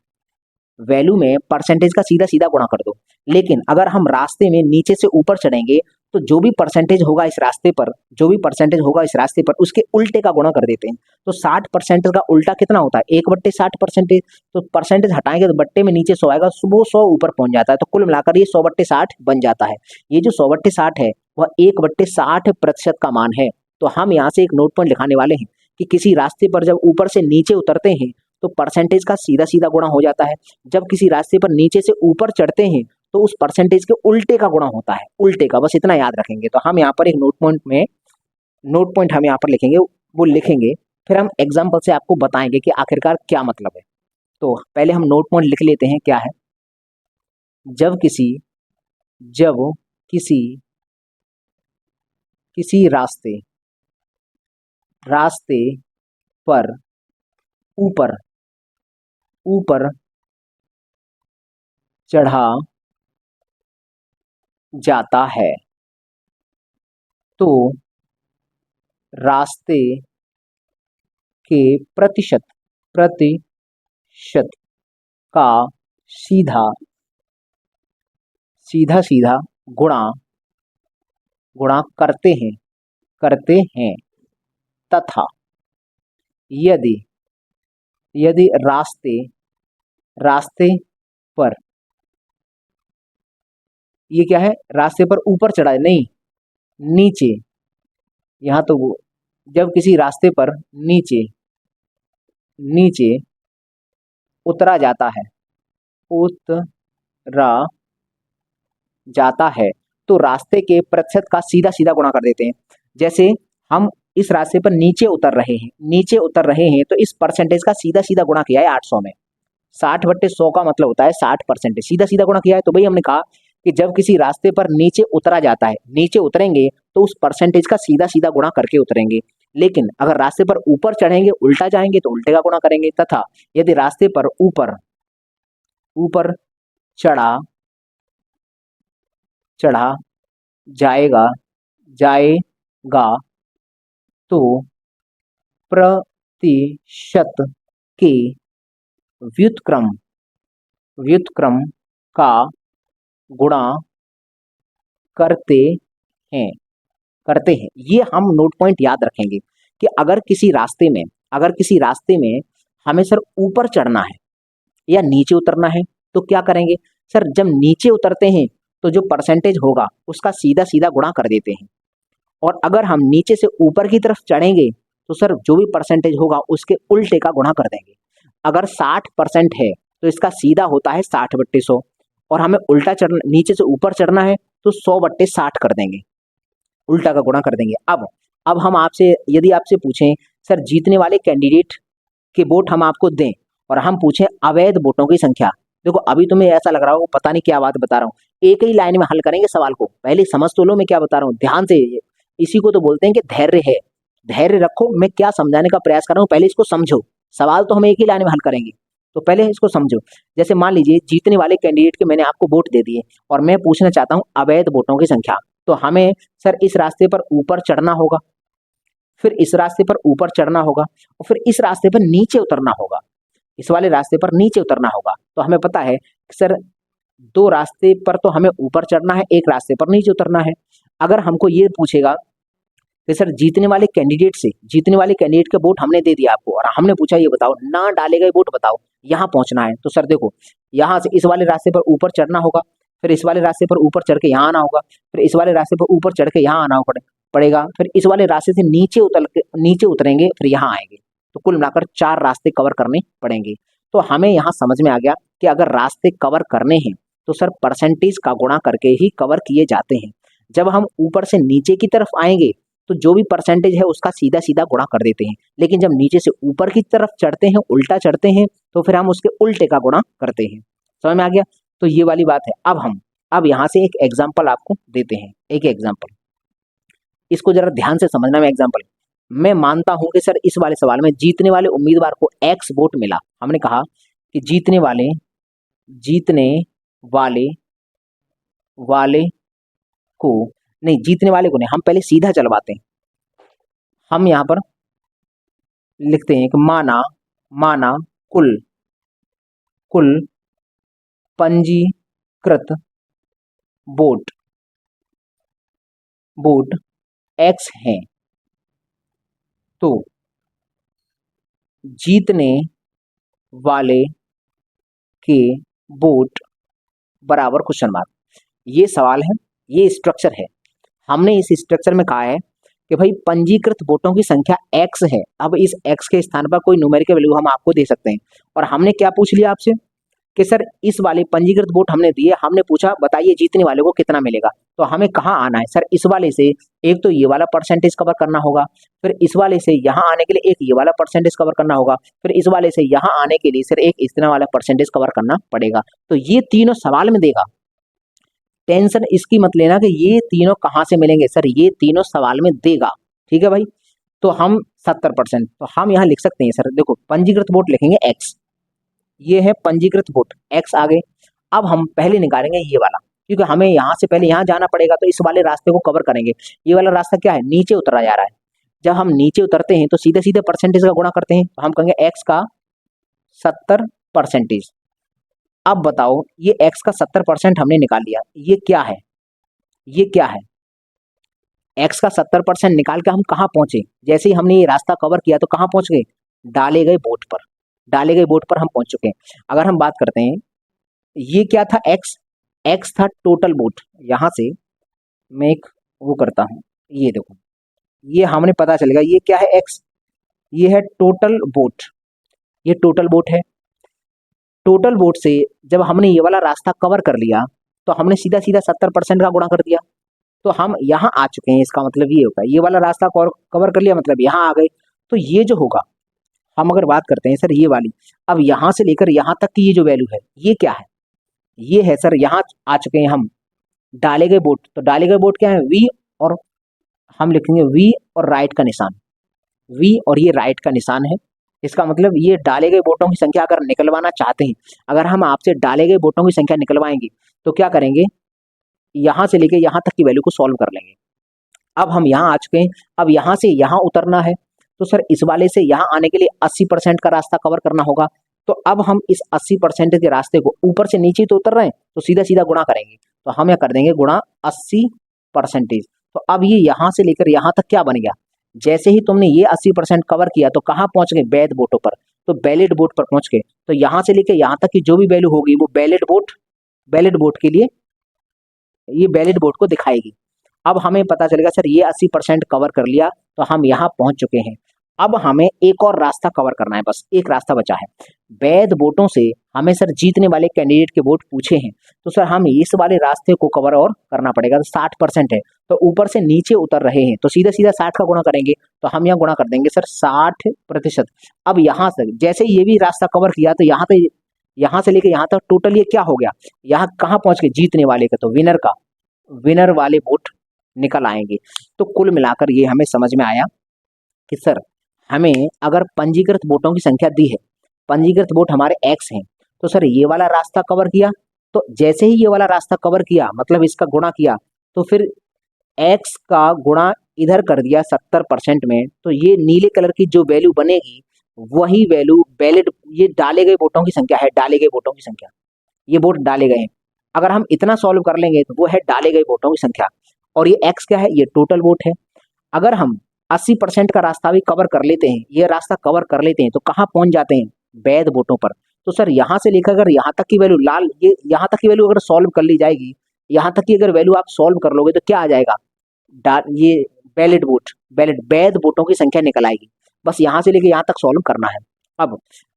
वैल्यू में परसेंटेज का सीधा सीधा गुणा कर दो। लेकिन अगर हम रास्ते में नीचे से ऊपर चढ़ेंगे तो जो भी परसेंटेज होगा इस रास्ते पर, जो भी परसेंटेज होगा इस रास्ते पर, उसके उल्टे का गुणा कर देते हैं। तो 60% का उल्टा कितना होता है, 1/60%। तो परसेंटेज हटाएंगे तो बट्टे में नीचे 100 आएगा, वो 100 ऊपर पहुंच जाता है, तो कुल मिलाकर ये 100/60 बन जाता है। ये जो 100/60 है वह 1/60% का मान है। तो हम यहाँ से एक नोट पॉइंट लिखाने वाले हैं कि किसी रास्ते पर जब ऊपर से नीचे उतरते हैं तो परसेंटेज का सीधा सीधा गुणा हो जाता है, जब किसी रास्ते पर नीचे से ऊपर चढ़ते हैं तो उस परसेंटेज के उल्टे का गुणा होता है, उल्टे का, बस इतना याद रखेंगे। तो हम यहाँ पर एक नोट पॉइंट हम यहाँ पर लिखेंगे, वो लिखेंगे फिर हम एग्जाम्पल से आपको बताएंगे कि आखिरकार क्या मतलब है। तो पहले हम नोट पॉइंट लिख लेते हैं, क्या है। जब किसी जब किसी किसी रास्ते रास्ते पर ऊपर ऊपर चढ़ा जाता है तो रास्ते के प्रतिशत का सीधा सीधा सीधा गुणा गुणा करते हैं तथा यदि यदि रास्ते रास्ते पर, ये क्या है, रास्ते पर ऊपर चढ़ा है, नहीं नीचे, यहाँ तो वो, जब किसी रास्ते पर नीचे नीचे उतरा जाता है उतरा जाता है तो रास्ते के प्रतिशत का सीधा सीधा गुणा कर देते हैं। जैसे हम इस रास्ते पर नीचे उतर रहे हैं तो इस परसेंटेज का सीधा सीधा गुणा किया है 800 में। 60/100 का मतलब होता है 60%। सीधा सीधा गुणा किया है, तो भाई हमने कहा कि जब किसी रास्ते पर नीचे उतरा जाता है, नीचे उतरेंगे तो उस परसेंटेज का सीधा सीधा गुणा करके उतरेंगे। लेकिन अगर रास्ते पर ऊपर चढ़ेंगे, उल्टा जाएंगे, तो उल्टे का गुणा करेंगे। तथा यदि रास्ते पर ऊपर ऊपर चढ़ा चढ़ा जाएगा जाएगा तो प्रतिशत के व्युत्क्रम व्युत्क्रम का गुणा करते हैं करते हैं। ये हम नोट पॉइंट याद रखेंगे कि अगर किसी रास्ते में हमें सर ऊपर चढ़ना है या नीचे उतरना है तो क्या करेंगे सर, जब नीचे उतरते हैं तो जो परसेंटेज होगा उसका सीधा सीधा गुणा कर देते हैं, और अगर हम नीचे से ऊपर की तरफ चढ़ेंगे तो सर जो भी परसेंटेज होगा उसके उल्टे का गुणा कर देंगे। अगर 60% है तो इसका सीधा होता है 60/100, और हमें उल्टा चढ़ना, नीचे से ऊपर चढ़ना है तो 100/60 कर देंगे, उल्टा का गुणा कर देंगे। अब हम आपसे, यदि आपसे पूछें सर जीतने वाले कैंडिडेट के वोट हम आपको दें और हम पूछें अवैध वोटों की संख्या, देखो अभी तुम्हें ऐसा लग रहा हो पता नहीं क्या बात बता रहा हूँ, एक ही लाइन में हल करेंगे सवाल को। पहले समझ तो लो मैं क्या बता रहा हूँ ध्यान से। इसी को तो बोलते हैं कि धैर्य है, धैर्य रखो, मैं क्या समझाने का प्रयास कर रहा हूँ पहले इसको समझो। सवाल तो हम एक ही लाइन में हल करेंगे, तो पहले इसको समझो। जैसे मान लीजिए जीतने वाले कैंडिडेट के मैंने आपको वोट दे दिए और मैं पूछना चाहता हूँ अवैध वोटों की संख्या, तो हमें सर इस रास्ते पर ऊपर चढ़ना होगा, फिर इस रास्ते पर ऊपर चढ़ना होगा, और फिर इस रास्ते पर नीचे उतरना होगा, इस वाले रास्ते पर नीचे उतरना होगा। तो हमें पता है कि सर 2 रास्ते पर तो हमें ऊपर चढ़ना है, एक रास्ते पर नीचे उतरना है। अगर हमको ये पूछेगा कि सर जीतने वाले कैंडिडेट के वोट हमने दे दिया आपको, और हमने पूछा ये बताओ ना डाले गए वोट बताओ, यहाँ पहुंचना है, तो सर देखो यहाँ से इस वाले रास्ते पर ऊपर चढ़ना होगा, फिर इस वाले रास्ते पर ऊपर चढ़ के यहाँ आना होगा, फिर इस वाले रास्ते पर ऊपर चढ़ के यहाँ आना पड़ेगा, फिर इस वाले रास्ते से नीचे उतरेंगे, फिर यहाँ आएंगे, तो कुल मिलाकर 4 रास्ते कवर करने पड़ेंगे। तो हमें यहाँ समझ में आ गया कि अगर रास्ते कवर करने हैं तो सर परसेंटेज का गुणा करके ही कवर किए जाते हैं। जब हम ऊपर से नीचे की तरफ आएंगे तो जो भी परसेंटेज है उसका सीधा सीधा गुणा कर देते हैं, लेकिन जब नीचे से ऊपर की तरफ चढ़ते हैं, उल्टा चढ़ते हैं, तो फिर हम उसके उल्टे का गुणा करते हैं। समझ में आ गया? तो ये वाली बात है। अब यहाँ से एक एग्जाम्पल आपको देते हैं, एक एग्जाम्पल, इसको जरा ध्यान से समझना। मैं एग्जाम्पल, मैं मानता हूं कि सर इस वाले सवाल में जीतने वाले उम्मीदवार को X वोट मिला। हमने कहा कि जीतने वाले को नहीं, जीतने वाले को नहीं, हम पहले सीधा चलवाते हैं। हम यहाँ पर लिखते हैं कि माना कुल पंजीकृत वोट X हैं, तो जीतने वाले के वोट बराबर क्वेश्चन मार्क। ये सवाल है, ये स्ट्रक्चर है। हमने इस स्ट्रक्चर में कहा है कि भाई पंजीकृत वोटों की संख्या X है। अब इस X के स्थान पर कोई न्यूमेरिकल वैल्यू हम आपको दे सकते हैं, और हमने क्या पूछ लिया आपसे कि सर इस वाले पंजीकृत वोट हमने दिए, हमने पूछा बताइए जीतने वाले को कितना मिलेगा, तो हमें कहाँ आना है सर, इस वाले से एक तो ये वाला परसेंटेज कवर करना होगा, फिर इस वाले से यहाँ आने के लिए एक ये वाला परसेंटेज कवर करना होगा, फिर इस वाले से यहाँ आने के लिए सर एक इतना वाला परसेंटेज कवर करना पड़ेगा। तो ये तीनों सवाल में देगा, टेंशन इसकी मत लेना कि ये तीनों कहाँ से मिलेंगे, सर ये तीनों सवाल में देगा। ठीक है भाई, तो हम 70%, तो हम यहाँ लिख सकते हैं सर, देखो पंजीकृत वोट लिखेंगे x, ये है पंजीकृत वोट x आगे। अब हम पहले निकालेंगे ये वाला, क्योंकि हमें यहाँ से पहले यहाँ जाना पड़ेगा, तो इस वाले रास्ते को कवर करेंगे। ये वाला रास्ता क्या है, नीचे उतरा जा रहा है। जब हम नीचे उतरते हैं तो सीधे सीधे परसेंटेज का गुणा करते हैं, तो हम कहेंगे x का 70%। अब बताओ ये x का 70% हमने निकाल लिया, ये क्या है, ये क्या है, x का 70% निकाल के हम कहाँ पहुंचे, जैसे ही हमने ये रास्ता कवर किया तो कहाँ पहुंच गए, डाले गए वोट पर, डाले गए वोट पर हम पहुंच चुके हैं। अगर हम बात करते हैं ये क्या था x था टोटल वोट, यहां से मैं एक वो करता हूं, ये देखो ये हमने पता चलेगा ये क्या है x, ये है टोटल वोट, ये टोटल वोट है। टोटल वोट से जब हमने ये वाला रास्ता कवर कर लिया तो हमने सीधा सीधा 70% का गुणा कर दिया, तो हम यहाँ आ चुके हैं। इसका मतलब ये होगा ये वाला रास्ता कवर कर लिया, मतलब यहाँ आ गए। तो ये जो होगा, हम अगर बात करते हैं सर ये वाली, अब यहाँ से लेकर यहाँ तक की ये जो वैल्यू है ये क्या है, ये है सर यहाँ आ चुके हैं हम, डाले गए वोट। तो डाले गए वोट क्या है, वी, और हम लिखेंगे वी और राइट का निशान, वी और ये राइट का निशान है। इसका मतलब ये डाले गए वोटों की संख्या अगर निकलवाना चाहते हैं, अगर हम आपसे डाले गए वोटों की संख्या निकलवाएंगे तो क्या करेंगे, यहाँ से लेके यहाँ तक की वैल्यू को सॉल्व कर लेंगे। अब हम यहाँ आ चुके हैं, अब यहाँ से यहाँ उतरना है, तो सर इस वाले से यहाँ आने के लिए 80% का रास्ता कवर करना होगा। तो अब हम इस 80% के रास्ते को, ऊपर से नीचे तो उतर रहे हैं, तो सीधा सीधा गुणा करेंगे, तो हम यह कर देंगे गुणा 80%। तो अब ये यहाँ से लेकर यहाँ तक क्या बन गया, जैसे ही तुमने ये 80% कवर किया तो कहाँ पहुंच गए, वैध वोटों पर, तो वैलिड वोट पर पहुंच गए। तो यहाँ से लेकर यहाँ तक की जो भी वैल्यू होगी वो वैलिड वोट के लिए ये वैलिड वोट को दिखाएगी। अब हमें पता चलेगा सर ये 80% कवर कर लिया, तो हम यहाँ पहुंच चुके हैं। अब हमें एक और रास्ता कवर करना है, बस एक रास्ता बचा है। वैध वोटों से हमें सर जीतने वाले कैंडिडेट के वोट पूछे हैं, तो सर हम इस वाले रास्ते को कवर और करना पड़ेगा। तो 60% है, तो ऊपर से नीचे उतर रहे हैं, तो सीधा सीधा 60 का गुणा करेंगे, तो हम यहाँ गुणा कर देंगे सर 60%। अब यहाँ से जैसे ये भी रास्ता कवर किया, तो यहाँ से लेके यहाँ तक टोटल ये क्या हो गया, यहाँ कहाँ पहुंच गए, जीतने वाले का, तो विनर वाले वोट निकल आएंगे। तो कुल मिलाकर ये हमें समझ में आया कि सर हमें अगर पंजीकृत वोटों की संख्या दी है, पंजीकृत वोट हमारे x हैं, तो सर ये वाला रास्ता कवर किया, तो जैसे ही ये वाला रास्ता कवर किया मतलब इसका गुणा किया, तो फिर x का गुणा इधर कर दिया 70% में, तो ये नीले कलर की जो वैल्यू बनेगी वही वैल्यू वैलिड, ये डाले गए वोटों की संख्या है, डाले गए वोटों की संख्या, ये वोट डाले गए हैं। अगर हम इतना सॉल्व कर लेंगे तो वो है डाले गए वोटों की संख्या, और ये x क्या है, ये टोटल वोट है। अगर हम 80% का रास्ता भी कवर कर लेते हैं, ये रास्ता कवर कर लेते हैं, तो कहाँ पहुंच जाते हैं, वैध वोटों पर। तो सर यहाँ से लेकर अगर यहाँ तक की वैल्यू लाल, ये यहाँ तक की वैल्यू अगर सॉल्व कर ली जाएगी, यहाँ तक की अगर वैल्यू आप सॉल्व कर लोगे तो क्या आ जाएगा, ये वैध वोटों की संख्या निकल आएगी। बस यहाँ से लेकर यहाँ तक सॉल्व करना है।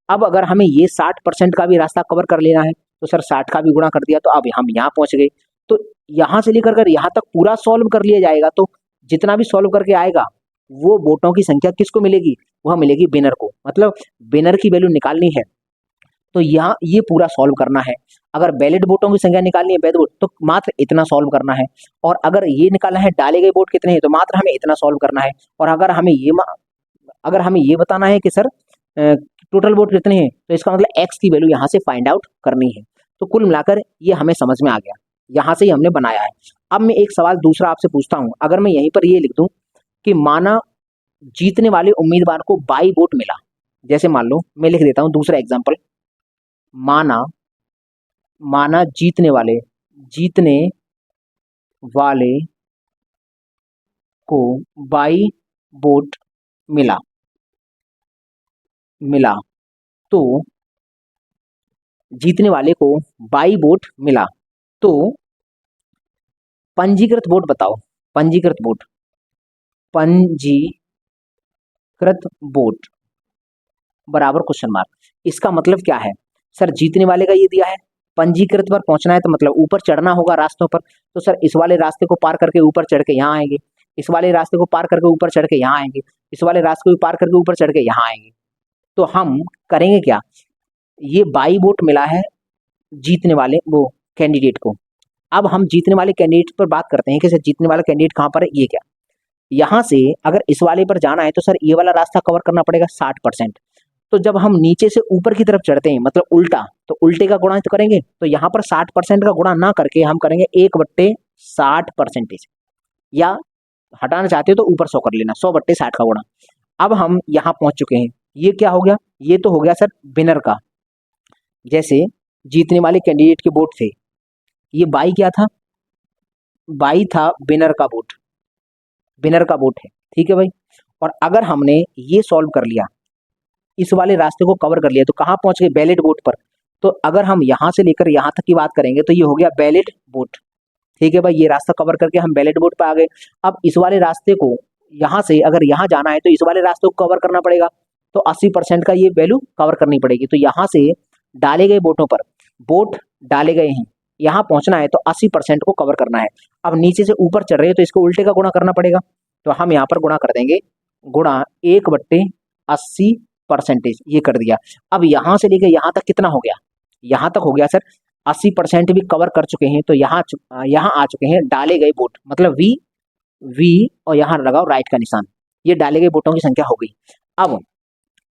अब अगर हमें ये 60% का भी रास्ता कवर कर लेना है, तो सर 60 का भी गुणा कर दिया, तो अब हम यहाँ पहुंच गए। तो यहाँ से लेकर अगर यहाँ तक पूरा सॉल्व कर लिया जाएगा, तो जितना भी सॉल्व करके आएगा वो वोटों की संख्या किसको मिलेगी, वह मिलेगी विनर को, मतलब विनर की वैल्यू निकालनी है। तो यहाँ ये पूरा सॉल्व करना है। अगर वैलिड वोटों की संख्या निकालनी है, वैध वोट, तो मात्र इतना सॉल्व करना है। और अगर ये निकालना है डाले गए वोट कितने हैं, तो मात्र हमें इतना सॉल्व करना है। और अगर हमें ये बताना है कि सर टोटल वोट कितने हैं, तो इसका मतलब x की वैल्यू यहाँ से फाइंड आउट करनी है। तो कुल मिलाकर ये हमें समझ में आ गया, यहाँ से ही हमने बनाया है। अब मैं एक सवाल दूसरा आपसे पूछता हूँ, अगर मैं यहीं पर ये लिख दूं कि माना जीतने वाले उम्मीदवार को बाई वोट मिला, जैसे मान लो मैं लिख देता हूँ दूसरा एग्जाम्पल, माना जीतने वाले को बाई वोट मिला, तो जीतने वाले को बाई वोट मिला, तो पंजीकृत वोट बताओ, पंजीकृत वोट बराबर क्वेश्चन मार्क। इसका मतलब क्या है, सर जीतने वाले का ये दिया है, पंजीकृत पर पहुंचना है तो मतलब ऊपर चढ़ना होगा रास्तों पर। तो सर इस वाले रास्ते को पार करके ऊपर चढ़ के यहाँ आएंगे, इस वाले रास्ते को पार करके ऊपर चढ़ के यहाँ आएंगे, इस वाले रास्ते को पार करके ऊपर चढ़ के यहाँ आएंगे। तो हम करेंगे क्या, ये बाई वोट मिला है जीतने वाले वो कैंडिडेट को। अब हम जीतने वाले कैंडिडेट पर बात करते हैं कि सर जीतने वाला कैंडिडेट कहाँ पर है, ये क्या, यहाँ से अगर इस वाले पर जाना है तो सर ये वाला रास्ता कवर करना पड़ेगा 60%। तो जब हम नीचे से ऊपर की तरफ चढ़ते हैं मतलब उल्टा, तो उल्टे का गुणा तो करेंगे, तो यहाँ पर 60% का गुणा ना करके हम करेंगे 1/60%, या हटाना चाहते हो तो ऊपर 100 कर लेना, 100/60 का गुणा। अब हम यहाँ पहुंच चुके हैं, ये क्या हो गया, ये तो हो गया सर विनर का, जैसे जीतने वाले कैंडिडेट के वोट थे, ये बाई क्या था, बाई था विनर का वोट, विनर का वोट है, ठीक है भाई। और अगर हमने ये सॉल्व कर लिया, इस वाले रास्ते को कवर कर लिया, तो कहाँ पहुंच गए, बैलेट वोट पर। तो अगर हम यहाँ से लेकर यहाँ तक की बात करेंगे तो ये हो गया बैलेट वोट, ठीक है भाई, ये रास्ता कवर करके हम बैलेट वोट पे आ गए। अब इस वाले रास्ते को यहाँ से अगर यहाँ जाना है तो इस वाले रास्ते को कवर करना पड़ेगा, तो 80% का ये वैल्यू कवर करनी पड़ेगी। तो यहाँ से डाले गए वोटों पर, वोट डाले गए हैं, यहाँ पहुंचना है तो 80% को कवर करना है। अब नीचे से ऊपर चढ़ रहे हैं तो इसको उल्टे का गुणा करना पड़ेगा, तो हम यहाँ पर गुणा कर देंगे, गुणा 1/80%, ये कर दिया। अब यहाँ से लेकर यहाँ तक कितना हो गया, यहाँ तक हो गया सर 80% भी कवर कर चुके हैं। तो यहाँ यहाँ आ चुके हैं डाले गए वोट, मतलब वी और यहाँ लगाओ राइट का निशान, ये डाले गए वोटों की संख्या हो गई।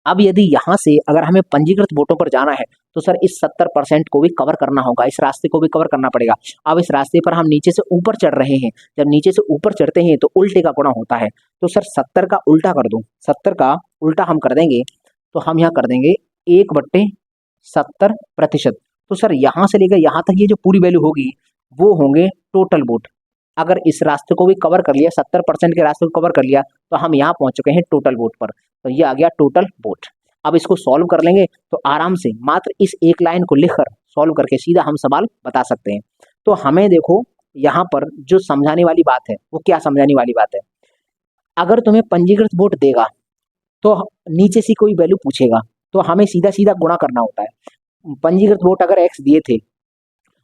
अब यदि यहाँ से अगर हमें पंजीकृत वोटों पर जाना है तो सर इस 70% को भी कवर करना होगा, इस रास्ते को भी कवर करना पड़ेगा। अब इस रास्ते पर हम नीचे से ऊपर चढ़ रहे हैं, जब नीचे से ऊपर चढ़ते हैं तो उल्टे का गुणा होता है। तो सर 70 का उल्टा कर दूं, 70 का उल्टा हम कर देंगे तो हम यहाँ कर देंगे 1/70%। तो सर यहाँ से लेकर यहाँ तक ये जो पूरी वैल्यू होगी वो होंगे टोटल वोट। अगर इस रास्ते को भी कवर कर लिया, 70% के रास्ते को कवर कर लिया, तो हम यहाँ पहुंच चुके हैं टोटल वोट पर, तो ये आ गया टोटल वोट। अब इसको सॉल्व कर लेंगे तो आराम से मात्र इस एक लाइन को लिखकर सॉल्व करके सीधा हम सवाल बता सकते हैं। तो हमें देखो यहाँ पर जो समझाने वाली बात है वो क्या समझाने वाली बात है, अगर तुम्हें पंजीकृत वोट देगा तो नीचे से कोई वैल्यू पूछेगा तो हमें सीधा सीधा गुणा करना होता है। पंजीकृत वोट अगर एक्स दिए थे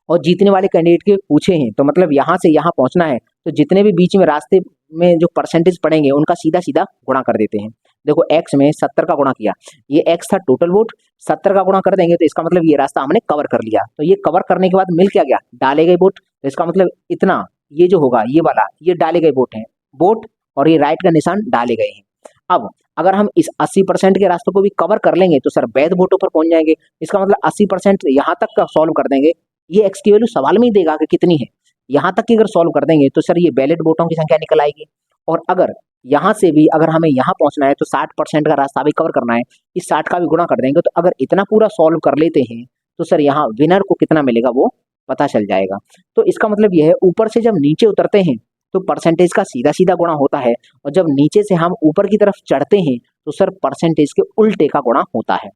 और जीतने वाले कैंडिडेट के पूछे हैं तो मतलब यहाँ से यहाँ पहुंचना है, तो जितने भी बीच में रास्ते में जो परसेंटेज पड़ेंगे उनका सीधा सीधा गुणा कर देते हैं। देखो एक्स में 70 का गुणा किया, ये एक्स था टोटल वोट, 70 का गुणा कर देंगे तो इसका मतलब ये रास्ता हमने कवर कर लिया। तो ये कवर करने के बाद मिल क्या गया, डाले गए वोट, तो इसका मतलब इतना, ये जो होगा ये वाला, ये डाले गए वोट है, वोट और ये राइट का निशान डाले गए हैं। अब अगर हम इस 80% के रास्ते को भी कवर कर लेंगे तो सर वैध वोटों पर पहुंच जाएंगे। इसका मतलब 80% यहाँ तक का सॉल्व कर देंगे, ये एक्स की वैल्यू सवाल में ही देगा कि कितनी है, यहाँ तक की अगर सॉल्व कर देंगे तो सर ये वैलिड वोटों की संख्या निकल आएगी। और अगर यहाँ से भी अगर हमें यहाँ पहुंचना है तो 60% का रास्ता भी कवर करना है, इस 60 का भी गुणा कर देंगे, तो अगर इतना पूरा सॉल्व कर लेते हैं तो सर यहाँ विनर को कितना मिलेगा वो पता चल जाएगा। तो इसका मतलब यह है ऊपर से जब नीचे उतरते हैं तो परसेंटेज का सीधा सीधा गुणा होता है, और जब नीचे से हम ऊपर की तरफ चढ़ते हैं तो सर परसेंटेज के उल्टे का गुणा होता है।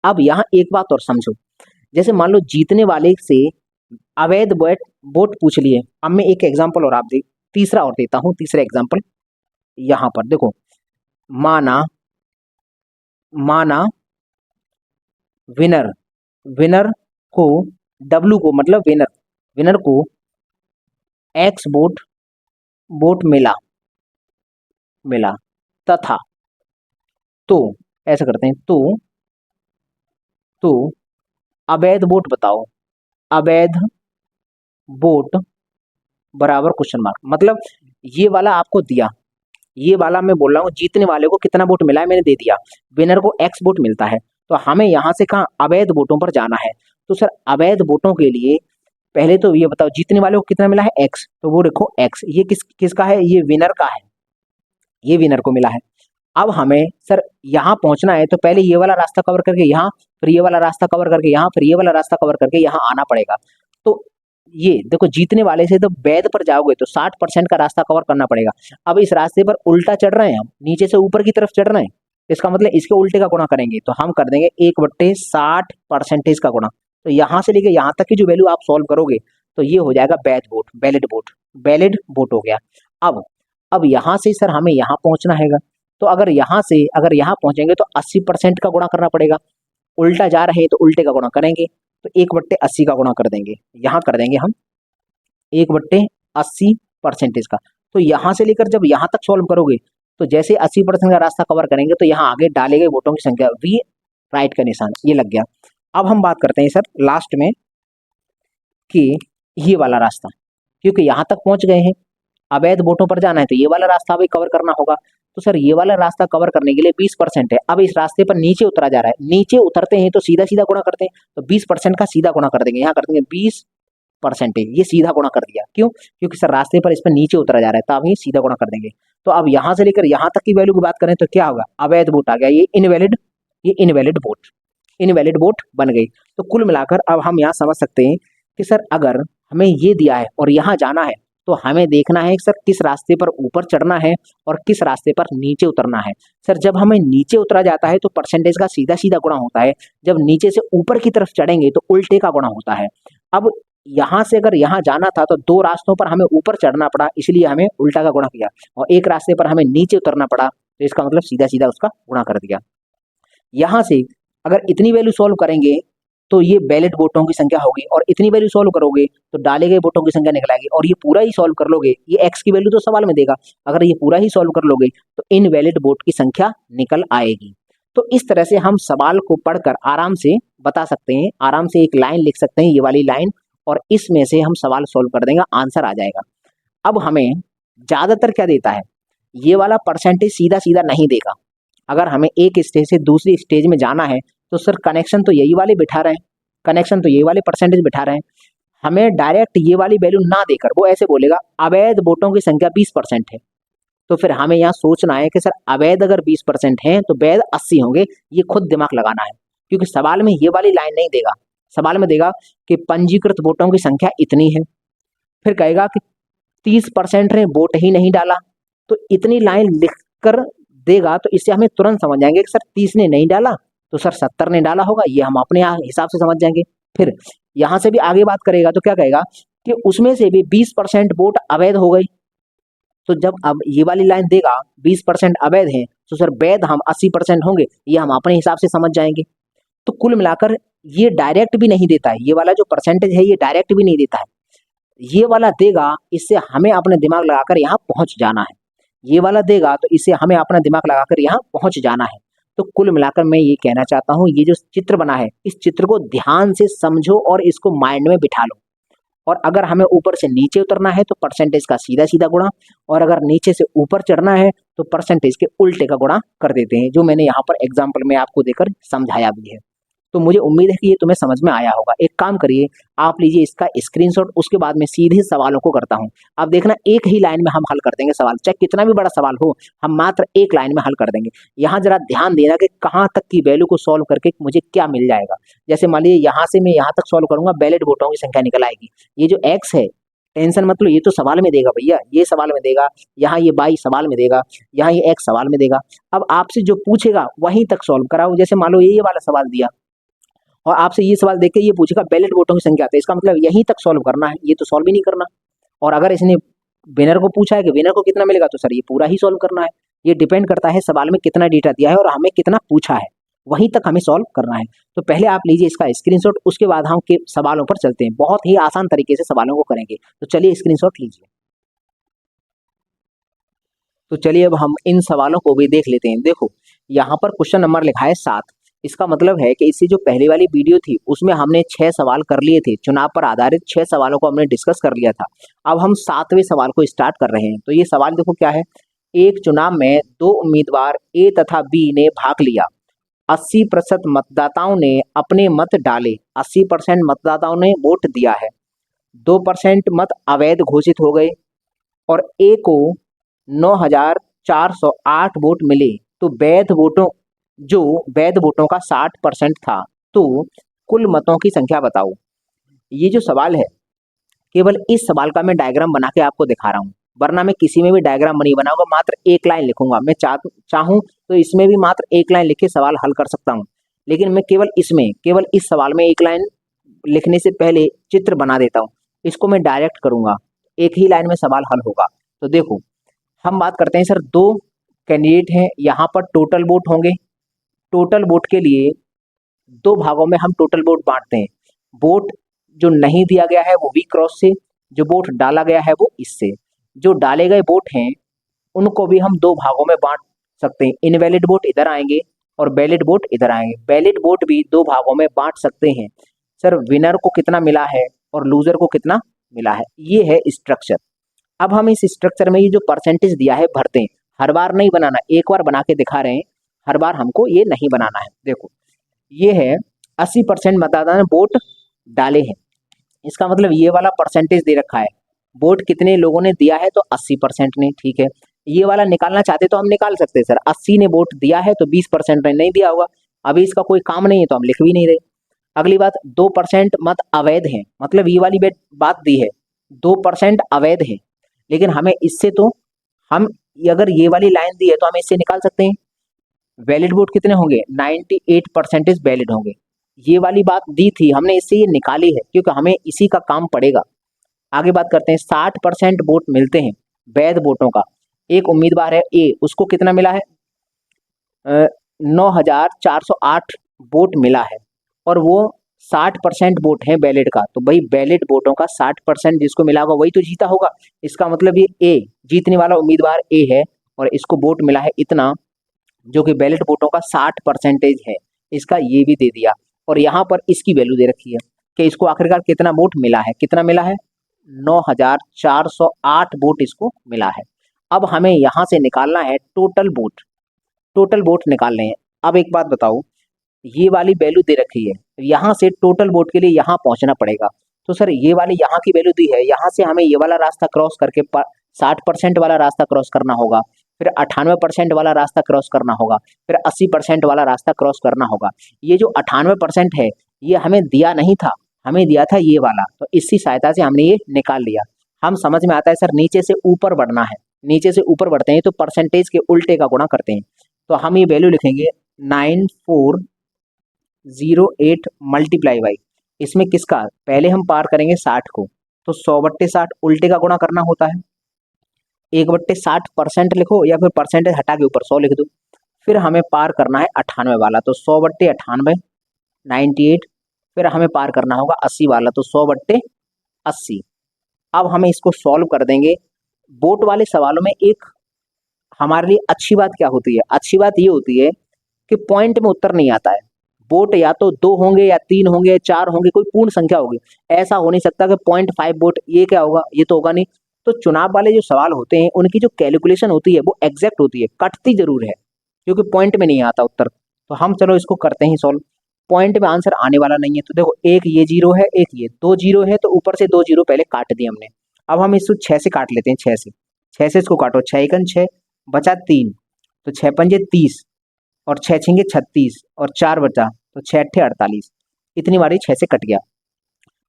अब यहाँ एक बात और समझो, जैसे मान लो जीतने वाले से अवैध वोट पूछ लिए। अब मैं एक एग्जांपल और आप देख, तीसरा और देता हूं, तीसरा एग्जांपल यहां पर देखो, माना विनर को डब्लू को मतलब विनर को एक्स वोट मिला तथा, तो ऐसा करते हैं, तो अवैध वोट बताओ, अवैध वोट बराबर क्वेश्चन मार्क। मतलब ये वाला आपको दिया, ये वाला मैं बोल रहा हूँ जीतने वाले को कितना वोट मिला है मैंने दे दिया, विनर को एक्स वोट मिलता है, तो हमें यहाँ से कहाँ अवैध वोटों पर जाना है। तो सर अवैध वोटों के लिए पहले तो ये बताओ जीतने वाले को कितना मिला है एक्स, तो वो देखो एक्स, ये किसका है, ये विनर का है, ये विनर को मिला है। अब हमें सर यहाँ पहुंचना है तो पहले ये वाला रास्ता कवर करके यहाँ, फिर ये वाला रास्ता कवर करके यहाँ, फिर ये वाला रास्ता कवर करके यहाँ आना पड़ेगा। तो ये देखो जीतने वाले से तो वैध पर जाओगे तो 60% का रास्ता कवर करना पड़ेगा। अब इस रास्ते पर उल्टा चढ़ रहे हैं हम, नीचे से ऊपर की तरफ चढ़ रहे हैं, इसका मतलब इसके उल्टे का गुणा करेंगे, तो हम कर देंगे 1/60% का गुणा। तो यहाँ से लेके यहाँ तक की जो वैल्यू आप सॉल्व करोगे तो ये हो जाएगा वैलिड वोट हो गया। अब यहाँ से सर हमें यहाँ पहुंचना है, तो अगर यहाँ से अगर यहाँ पहुंचेंगे तो 80% का गुणा करना पड़ेगा। उल्टा जा रहे हैं तो उल्टे का गुणा करेंगे, तो 1/80 का गुणा कर देंगे, यहाँ कर देंगे हम 1/80% का। तो यहाँ से लेकर जब यहाँ तक सॉल्व करोगे तो जैसे 80% का रास्ता कवर करेंगे तो यहाँ आगे डाले गए वोटों की संख्या वी, राइट का निशान, ये लग गया। अब हम बात करते हैं सर लास्ट में कि ये वाला रास्ता, क्योंकि यहाँ तक पहुंच गए हैं, अवैध वोटों पर जाना है तो ये वाला रास्ता भी कवर करना होगा। तो सर ये वाला रास्ता कवर करने के लिए 20% है। अब इस रास्ते पर नीचे उतरा जा रहा है, नीचे उतरते हैं तो सीधा सीधा गुणा करते हैं, तो 20% का सीधा गुणा कर देंगे, यहाँ कर देंगे 20%, ये सीधा गुणा कर दिया। क्यों? क्योंकि सर रास्ते पर इस पर नीचे उतरा जा रहा है, तो अब ये सीधा गुणा कर देंगे। तो अब यहाँ से लेकर यहाँ तक की वैल्यू की बात करें तो क्या होगा, अवैध वोट आ गया, ये इनवैलिड वोट बन गई। तो कुल मिलाकर अब हम यहाँ समझ सकते हैं कि सर अगर हमें ये दिया है और यहाँ जाना है तो हमें देखना है सर किस रास्ते पर ऊपर चढ़ना है और किस रास्ते पर नीचे उतरना है। सर जब हमें नीचे उतरा जाता है तो परसेंटेज का सीधा सीधा गुणा होता है, जब नीचे से ऊपर की तरफ चढ़ेंगे तो उल्टे का गुणा होता है। अब यहाँ से अगर यहाँ जाना था तो 2 रास्तों पर हमें ऊपर चढ़ना पड़ा, इसलिए हमें उल्टा का गुणा किया, और एक रास्ते पर हमें नीचे उतरना पड़ा तो इसका मतलब सीधा सीधा उसका गुणा कर दिया। यहाँ से अगर इतनी वैल्यू सॉल्व करेंगे तो ये वैलिड वोटों की संख्या होगी, और इतनी वैल्यू सॉल्व करोगे तो डाले गए वोटों की संख्या निकल आएगी, और ये पूरा ही सॉल्व कर लोगे, ये एक्स की वैल्यू तो सवाल में देगा, अगर ये पूरा ही सॉल्व कर लोगे तो इनवैलिड वोट की संख्या निकल आएगी। तो इस तरह से हम सवाल को पढ़कर आराम से बता सकते हैं, आराम से एक लाइन लिख सकते हैं, ये वाली लाइन, और इसमें से हम सवाल सॉल्व कर देंगे, आंसर आ जाएगा। अब हमें ज्यादातर क्या देता है, ये वाला परसेंटेज सीधा सीधा नहीं देगा। अगर हमें एक स्टेज से दूसरी स्टेज में जाना है तो सर कनेक्शन तो यही वाले बिठा रहे हैं, कनेक्शन तो ये वाले परसेंटेज बिठा रहे हैं, हमें डायरेक्ट ये वाली वैल्यू ना देकर वो ऐसे बोलेगा अवैध वोटों की संख्या 20% है। तो फिर हमें यहाँ सोचना है कि सर अवैध अगर 20% है तो वैध 80 होंगे, ये खुद दिमाग लगाना है, क्योंकि सवाल में ये वाली लाइन नहीं देगा, सवाल में देगा कि पंजीकृत वोटों की संख्या इतनी है, फिर कहेगा कि 30% ने वोट ही नहीं डाला, तो इतनी लाइन लिख कर देगा, तो इससे हमें तुरंत समझ जाएंगे कि सर 30 ने नहीं डाला तो सर 70 ने डाला होगा, ये हम अपने हिसाब से समझ जाएंगे। फिर यहाँ से भी आगे बात करेगा तो क्या कहेगा कि उसमें से भी 20% वोट अवैध हो गई, तो जब अब ये वाली लाइन देगा 20% अवैध है तो सर वैध हम 80% होंगे, ये हम अपने हिसाब से समझ जाएंगे। तो कुल मिलाकर ये डायरेक्ट भी नहीं देता है, ये वाला जो परसेंटेज है ये डायरेक्ट भी नहीं देता है, ये वाला देगा, इससे हमें अपने दिमाग लगाकर यहाँ पहुंच जाना है, ये वाला देगा तो इससे हमें अपना दिमाग लगाकर यहाँ पहुंच जाना है। तो कुल मिलाकर मैं ये कहना चाहता हूँ, ये जो चित्र बना है इस चित्र को ध्यान से समझो और इसको माइंड में बिठा लो, और अगर हमें ऊपर से नीचे उतरना है तो परसेंटेज का सीधा सीधा गुणा, और अगर नीचे से ऊपर चढ़ना है तो परसेंटेज के उल्टे का गुणा कर देते हैं, जो मैंने यहाँ पर एग्जाम्पल में आपको देकर समझाया भी है। तो मुझे उम्मीद है कि ये तुम्हें समझ में आया होगा। एक काम करिए, आप लीजिए इसका स्क्रीनशॉट, उसके बाद मैं सीधे सवालों को करता हूँ। अब देखना एक ही लाइन में हम हल कर देंगे सवाल, चाहे कितना भी बड़ा सवाल हो हम मात्र एक लाइन में हल कर देंगे। यहाँ जरा ध्यान देना कि कहाँ तक की वैल्यू को सॉल्व करके मुझे क्या मिल जाएगा। जैसे मान लीजिए यहाँ से मैं यहाँ तक सॉल्व करूंगा, वैलिड वोटों की संख्या निकल आएगी। ये जो एक्स है टेंशन मत लो, ये तो सवाल में देगा भैया, ये सवाल में देगा, यहाँ ये बाई सवाल में देगा, यहाँ ये एक्स सवाल में देगा। अब आपसे जो पूछेगा वहीं तक सॉल्व कराओ। जैसे मान लो ये वाला सवाल दिया और आपसे ये सवाल देख के ये पूछेगा वैलिड वोटों की संख्या, तो इसका मतलब यहीं तक सॉल्व करना है, ये तो सॉल्व ही नहीं करना। और अगर इसने विनर को पूछा है कि विनर को कितना मिलेगा, तो सर ये पूरा ही सॉल्व करना है। ये डिपेंड करता है सवाल में कितना डेटा दिया है और हमें कितना पूछा है, वहीं तक हमें सॉल्व करना है। तो पहले आप लीजिए इसका स्क्रीनशॉट, उसके बाद हम के सवालों पर चलते हैं। बहुत ही आसान तरीके से सवालों को करेंगे, तो चलिए स्क्रीनशॉट लीजिए। तो चलिए अब हम इन सवालों को भी देख लेते हैं। देखो यहाँ पर क्वेश्चन नंबर लिखा है 7, इसका मतलब है कि इससे जो पहले वाली वीडियो थी उसमें हमने 6 सवाल कर लिए थे, चुनाव पर आधारित 6 सवालों को हमने डिस्कस कर लिया था। अब हम 7वें सवाल को स्टार्ट कर रहे हैं। तो ये सवाल देखो क्या है, एक चुनाव में 2 उम्मीदवार ए तथा बी ने भाग लिया, 80% मतदाताओं ने अपने मत डाले, 80% मतदाताओं ने वोट दिया है, 2% मत अवैध घोषित हो गए और ए को 9,408 वोट मिले। तो वैध वोटों का 60% था, तो कुल मतों की संख्या बताओ। ये जो सवाल है केवल इस सवाल का मैं डायग्राम बना के आपको दिखा रहा हूँ, वरना मैं किसी में भी डायग्राम नहीं बनाऊंगा, मात्र एक लाइन लिखूंगा। मैं चाहूं तो इसमें भी मात्र एक लाइन लिख के सवाल हल कर सकता हूँ, लेकिन मैं केवल इस सवाल में एक लाइन लिखने से पहले चित्र बना देता हूँ। इसको मैं डायरेक्ट करूंगा, एक ही लाइन में सवाल हल होगा। तो देखो हम बात करते हैं सर, 2 कैंडिडेट हैं, यहाँ पर टोटल वोट होंगे। टोटल वोट के लिए दो भागों में हम टोटल वोट बांटते हैं। वोट जो नहीं दिया गया है वो वी क्रॉस से, जो वोट डाला गया है वो इससे। जो डाले गए वोट हैं उनको भी हम दो भागों में बांट सकते हैं। इनवैलिड वोट इधर आएंगे और वैलिड वोट इधर आएंगे। वैलिड वोट भी दो भागों में बांट सकते हैं। सर विनर को कितना मिला है और लूजर को कितना मिला है, ये है स्ट्रक्चर। अब हम इस स्ट्रक्चर में ये जो परसेंटेज दिया है भरते हैं। हर बार नहीं बनाना, एक बार बना के दिखा रहे हैं, हर बार हमको ये नहीं बनाना है। देखो ये है 80% मतदाता ने वोट डाले हैं, इसका मतलब ये वाला परसेंटेज दे रखा है। वोट कितने लोगों ने दिया है तो 80% ने, ठीक है। ये वाला निकालना चाहते तो हम निकाल सकते हैं सर, 80 ने वोट दिया है तो 20% ने नहीं दिया होगा। अभी इसका कोई काम नहीं है तो हम लिख भी नहीं रहे। अगली बात, 2% मत अवैध है, मतलब ये वाली बात दी है 2% अवैध है, लेकिन हमें इससे तो हम अगर ये वाली लाइन दी है तो हम इससे निकाल सकते हैं। वैलिड वोट कितने होंगे, 98% वैलिड होंगे। ये वाली बात दी थी हमने, इससे ये निकाली है क्योंकि हमें इसी का काम पड़ेगा। आगे बात करते हैं, 60% वोट मिलते हैं वैध वोटों का। एक उम्मीदवार है ए, उसको कितना मिला है 9,408 वोट मिला है और वो 60% वोट है वैलिड का। तो भाई वैलिड वोटों का 60% जिसको मिला होगा वही तो जीता होगा। इसका मतलब ये ए, जीतने वाला उम्मीदवार ए है और इसको वोट मिला है इतना, जो कि वैलिड वोटों का 60% है। इसका ये भी दे दिया और यहाँ पर इसकी वैल्यू दे रखी है कि इसको आखिरकार कितना वोट मिला है, कितना मिला है 9,408 वोट इसको मिला है। अब हमें यहाँ से निकालना है टोटल वोट, टोटल वोट निकालने हैं। अब एक बात बताओ, ये वाली वैल्यू दे रखी है, यहाँ से टोटल वोट के लिए यहाँ पहुंचना पड़ेगा। तो सर ये वाली यहाँ की वैल्यू दी है, यहाँ से हमें ये वाला रास्ता क्रॉस करके 60% वाला रास्ता क्रॉस करना होगा, फिर 98% वाला रास्ता क्रॉस करना होगा, फिर 80% वाला रास्ता क्रॉस करना होगा। ये जो 98% है ये हमें दिया नहीं था, हमें दिया था ये वाला, तो इसी सहायता से हमने ये निकाल लिया। हम समझ में आता है सर, नीचे से ऊपर बढ़ना है, नीचे से ऊपर बढ़ते हैं तो परसेंटेज के उल्टे का गुणा करते हैं। तो हम ये वैल्यू लिखेंगे 9408 मल्टीप्लाई बाई, इसमें किसका, पहले हम पार करेंगे 60 को, तो 100/60 उल्टे का गुणा करना होता है। 1/60% लिखो या फिर परसेंटेज हटा के ऊपर 100 लिख दो। फिर हमें पार करना है 98 वाला, तो 100/98 98। फिर हमें पार करना होगा 80 वाला, तो 100/80। अब हमें इसको सॉल्व कर देंगे। वोट वाले सवालों में एक हमारे लिए अच्छी बात क्या होती है, अच्छी बात ये होती है कि पॉइंट में उत्तर नहीं आता है। वोट या तो 2 होंगे या 3 होंगे 4 होंगे, कोई पूर्ण संख्या होगी। ऐसा हो नहीं सकता कि 0.5 वोट, ये क्या होगा, ये तो होगा नहीं। तो चुनाव वाले जो सवाल होते हैं उनकी जो कैलकुलेशन होती है वो एग्जैक्ट होती है, कटती जरूर है क्योंकि पॉइंट में नहीं आता उत्तर। तो हम चलो इसको करते हैं सॉल्व। पॉइंट में आंसर आने वाला नहीं है, तो देखो एक ये 0 है, एक ये 2 0 है, तो ऊपर से 2 0 पहले काट दिए हमने। अब हम इसको 6 से काट लेते हैं, 6 से इसको काटो, 6 एकन 6 बचा 3, तो 6 पंजे 30 और 6 छिंगे 36 और 4 बचा, तो 6 अट्ठे 48। इतनी बारी 6 से कट गया।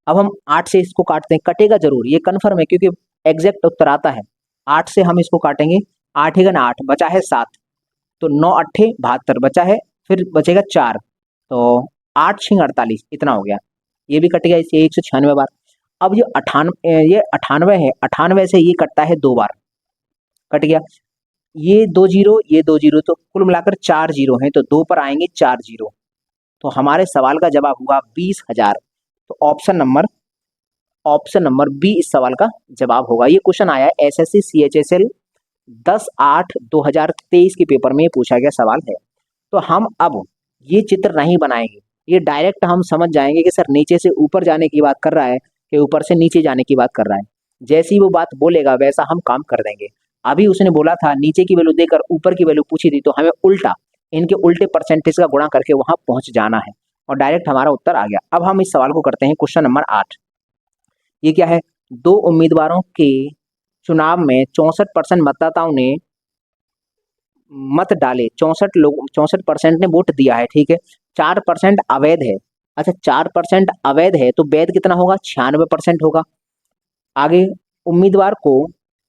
अब हम 8 से इसको काटते हैं, कटेगा जरूर, ये कन्फर्म है क्योंकि एग्जैक्ट उत्तर आता है। 8 से हम इसको काटेंगे, 8 एकन 8 बचा है 7, तो 9 अट्ठे 72 बचा है, फिर बचेगा 4, तो 8 छिंग 48, इतना हो गया। ये भी कट गया, इसे 196 बार। अब ये 98 है, 98 से ये कटता है 2 बार, कट गया। ये 2 0, ये 2 0, तो कुल मिलाकर 4 0 हैं, तो 2 पर आएंगे 4 0। तो हमारे सवाल का जवाब हुआ 20,000। तो ऑप्शन नंबर बी इस सवाल का जवाब होगा। ये क्वेश्चन आया है एसएससी CHSL 10/8/2023 के पेपर में, ये पूछा गया सवाल है। तो हम अब ये चित्र नहीं बनाएंगे, ये डायरेक्ट हम समझ जाएंगे कि सर नीचे से ऊपर जाने की बात कर रहा है कि ऊपर से नीचे जाने की बात कर रहा है। जैसी वो बात बोलेगा वैसा हम काम कर देंगे। अभी उसने बोला था नीचे की वैल्यू देकर ऊपर की वैल्यू पूछी थी, तो हमें उल्टा इनके उल्टे परसेंटेज का गुणा करके वहां पहुंच जाना है और डायरेक्ट हमारा उत्तर आ गया। अब हम इस सवाल को करते हैं, क्वेश्चन नंबर 8। ये क्या है, 2 उम्मीदवारों के चुनाव में 64% मतदाताओं ने मत डाले, 64% ने वोट दिया है, ठीक है। 4% अवैध है। अच्छा 4% अवैध है तो वैध कितना होगा, 96% होगा। आगे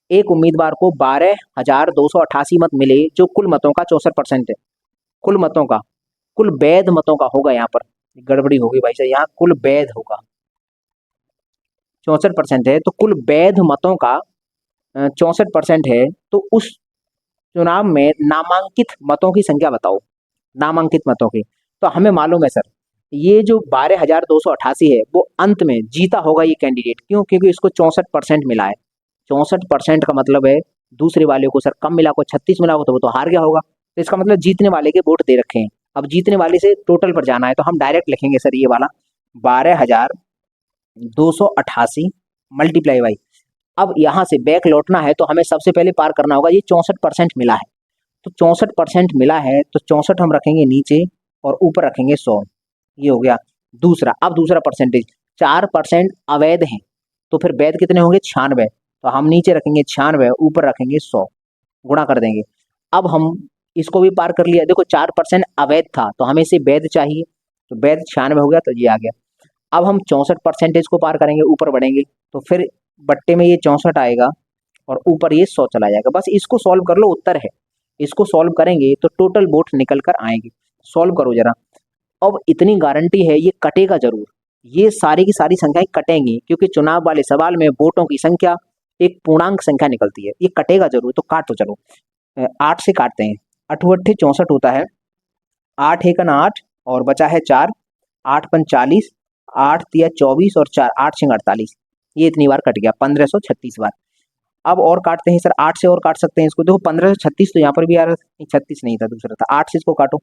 एक उम्मीदवार को 12,288 मत मिले जो कुल मतों का 64% है। कुल मतों का, कुल वैध मतों का होगा, यहाँ पर गड़बड़ी होगी भाई साहब, यहाँ कुल वैध होगा। 64% है तो कुल वैध मतों का 64% है, तो उस चुनाव में नामांकित मतों की संख्या बताओ, नामांकित मतों की। तो हमें मालूम है सर, ये जो 12,288 है वो अंत में जीता होगा ये कैंडिडेट। क्यों? क्योंकि इसको 64% मिला है। 64% का मतलब है दूसरे वाले को सर कम मिला, को 36 मिला हो तो वो तो हार गया होगा। तो इसका मतलब जीतने वाले के वोट दे रखे हैं। अब जीतने वाले से टोटल पर जाना है तो हम डायरेक्ट लिखेंगे सर ये वाला 12,288 मल्टीप्लाई बाई। अब यहाँ से बैक लौटना है तो हमें सबसे पहले पार करना होगा, ये 64% मिला है तो 64% मिला है तो 64 हम रखेंगे नीचे और ऊपर रखेंगे 100। ये हो गया दूसरा। अब दूसरा परसेंटेज 4% अवैध हैं तो फिर वैध कितने होंगे? 96। तो हम नीचे रखेंगे 96, ऊपर रखेंगे 100, गुणा कर देंगे। अब हम इसको भी पार कर लिया। देखो 4% अवैध था तो हमें इसे वैध चाहिए, तो वैध 96 हो गया तो ये आ गया। अब हम 64% को पार करेंगे, ऊपर बढ़ेंगे तो फिर बट्टे में ये 64 आएगा और ऊपर ये 100 चला जाएगा। बस इसको सॉल्व कर लो, उत्तर है। इसको सॉल्व करेंगे तो टोटल वोट निकल कर आएंगे। सॉल्व करो जरा। अब इतनी गारंटी है ये कटेगा जरूर, ये सारी की सारी संख्याएं कटेंगी क्योंकि चुनाव वाले सवाल में वोटों की संख्या एक पूर्णांक संख्या निकलती है, ये कटेगा जरूर। तो काटो चलो, 8 से काटते हैं। 8 अट्ठे 64 होता है, 8 एकन 8 और बचा है 4, 8 पन 40, 8 तिया 24 और 4 8 छिंग 48। ये इतनी बार कट गया, 1536 बार। अब और काटते हैं सर, 8 से और काट सकते हैं इसको। देखो 1536 तो यहाँ पर भी आ रहा था, 36 नहीं था, दूसरा था। 8 से इसको काटो,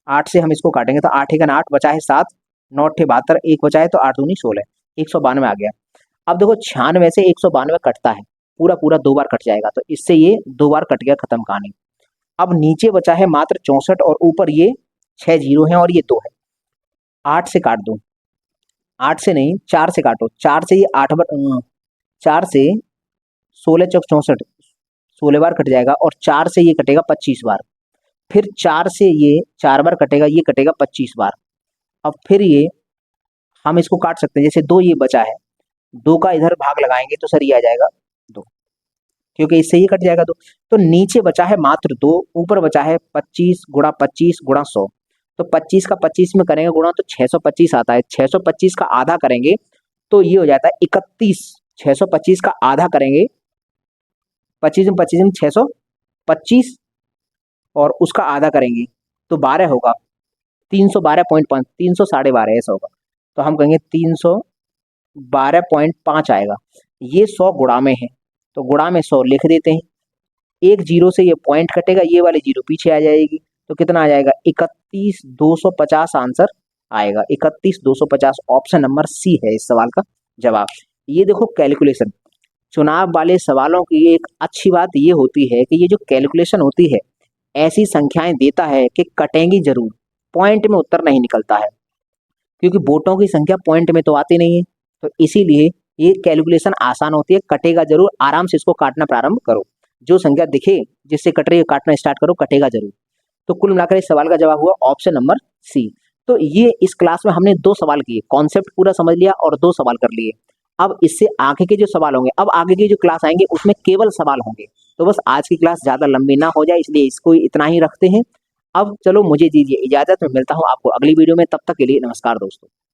8 से हम इसको काटेंगे तो 8 एकन 8, बचा है 7, 9 अट्ठे 72, एक बचा है तो 8 दूनी 16, 192 आ गया। अब देखो 96 से 192 कटता है, पूरा पूरा 2 बार कट जाएगा तो इससे ये 2 बार कट गया, खत्म कहानी। अब नीचे बचा है मात्र 64 और ऊपर ये 6 जीरो है और ये 2 है। 8 से काट दो, 8 से नहीं 4 से काटो, 4 से ये 8 बार, 4 से 16 चौक 64, 16 बार कट जाएगा और 4 से ये कटेगा 25 बार। फिर 4 से ये 4 बार कटेगा, ये कटेगा 25 बार। अब फिर ये हम इसको काट सकते हैं, जैसे 2 ये बचा है, 2 का इधर भाग लगाएंगे तो सर ये आ जाएगा 2, क्योंकि इससे ये कट जाएगा 2। तो नीचे बचा है मात्र 2, ऊपर बचा है 25 गुणा 25 गुणा 100। तो 25 का 25 में करेंगे गुणा तो 625 आता है। 625 का आधा करेंगे तो ये हो जाता है 31। 625 का आधा करेंगे, 25 में 25 में 625 और उसका आधा करेंगे तो 12 होगा, 312.5, 312.5 ऐसा होगा। तो हम कहेंगे 312.5 आएगा। ये 100 गुणा में है तो गुणा में 100 लिख देते हैं। एक जीरो से ये पॉइंट कटेगा, ये वाली जीरो पीछे आ जाएगी तो कितना आ जाएगा? 31,250 आंसर आएगा। 31,250 ऑप्शन नंबर सी है इस सवाल का जवाब। ये देखो कैलकुलेशन, चुनाव वाले सवालों की एक अच्छी बात ये होती है कि ये जो कैलकुलेशन होती है ऐसी संख्याएं देता है कि कटेंगी जरूर, पॉइंट में उत्तर नहीं निकलता है, क्योंकि वोटों की संख्या पॉइंट में तो आती नहीं है। तो इसीलिए ये कैलकुलेशन आसान होती है, कटेगा जरूर। आराम से इसको काटना प्रारंभ करो, जो संख्या दिखे जिससे कट रही है काटना स्टार्ट करो, कटेगा जरूर। तो कुल मिलाकर इस सवाल का जवाब हुआ ऑप्शन नंबर सी। तो ये इस क्लास में हमने 2 सवाल किए, कॉन्सेप्ट पूरा समझ लिया और 2 सवाल कर लिए। अब इससे आगे के जो सवाल होंगे, अब आगे की जो क्लास आएंगे उसमें केवल सवाल होंगे। तो बस आज की क्लास ज्यादा लंबी ना हो जाए इसलिए इसको इतना ही रखते हैं। अब चलो मुझे दीजिए इजाजत, मैं मिलता हूँ आपको अगली वीडियो में, तब तक के लिए नमस्कार दोस्तों।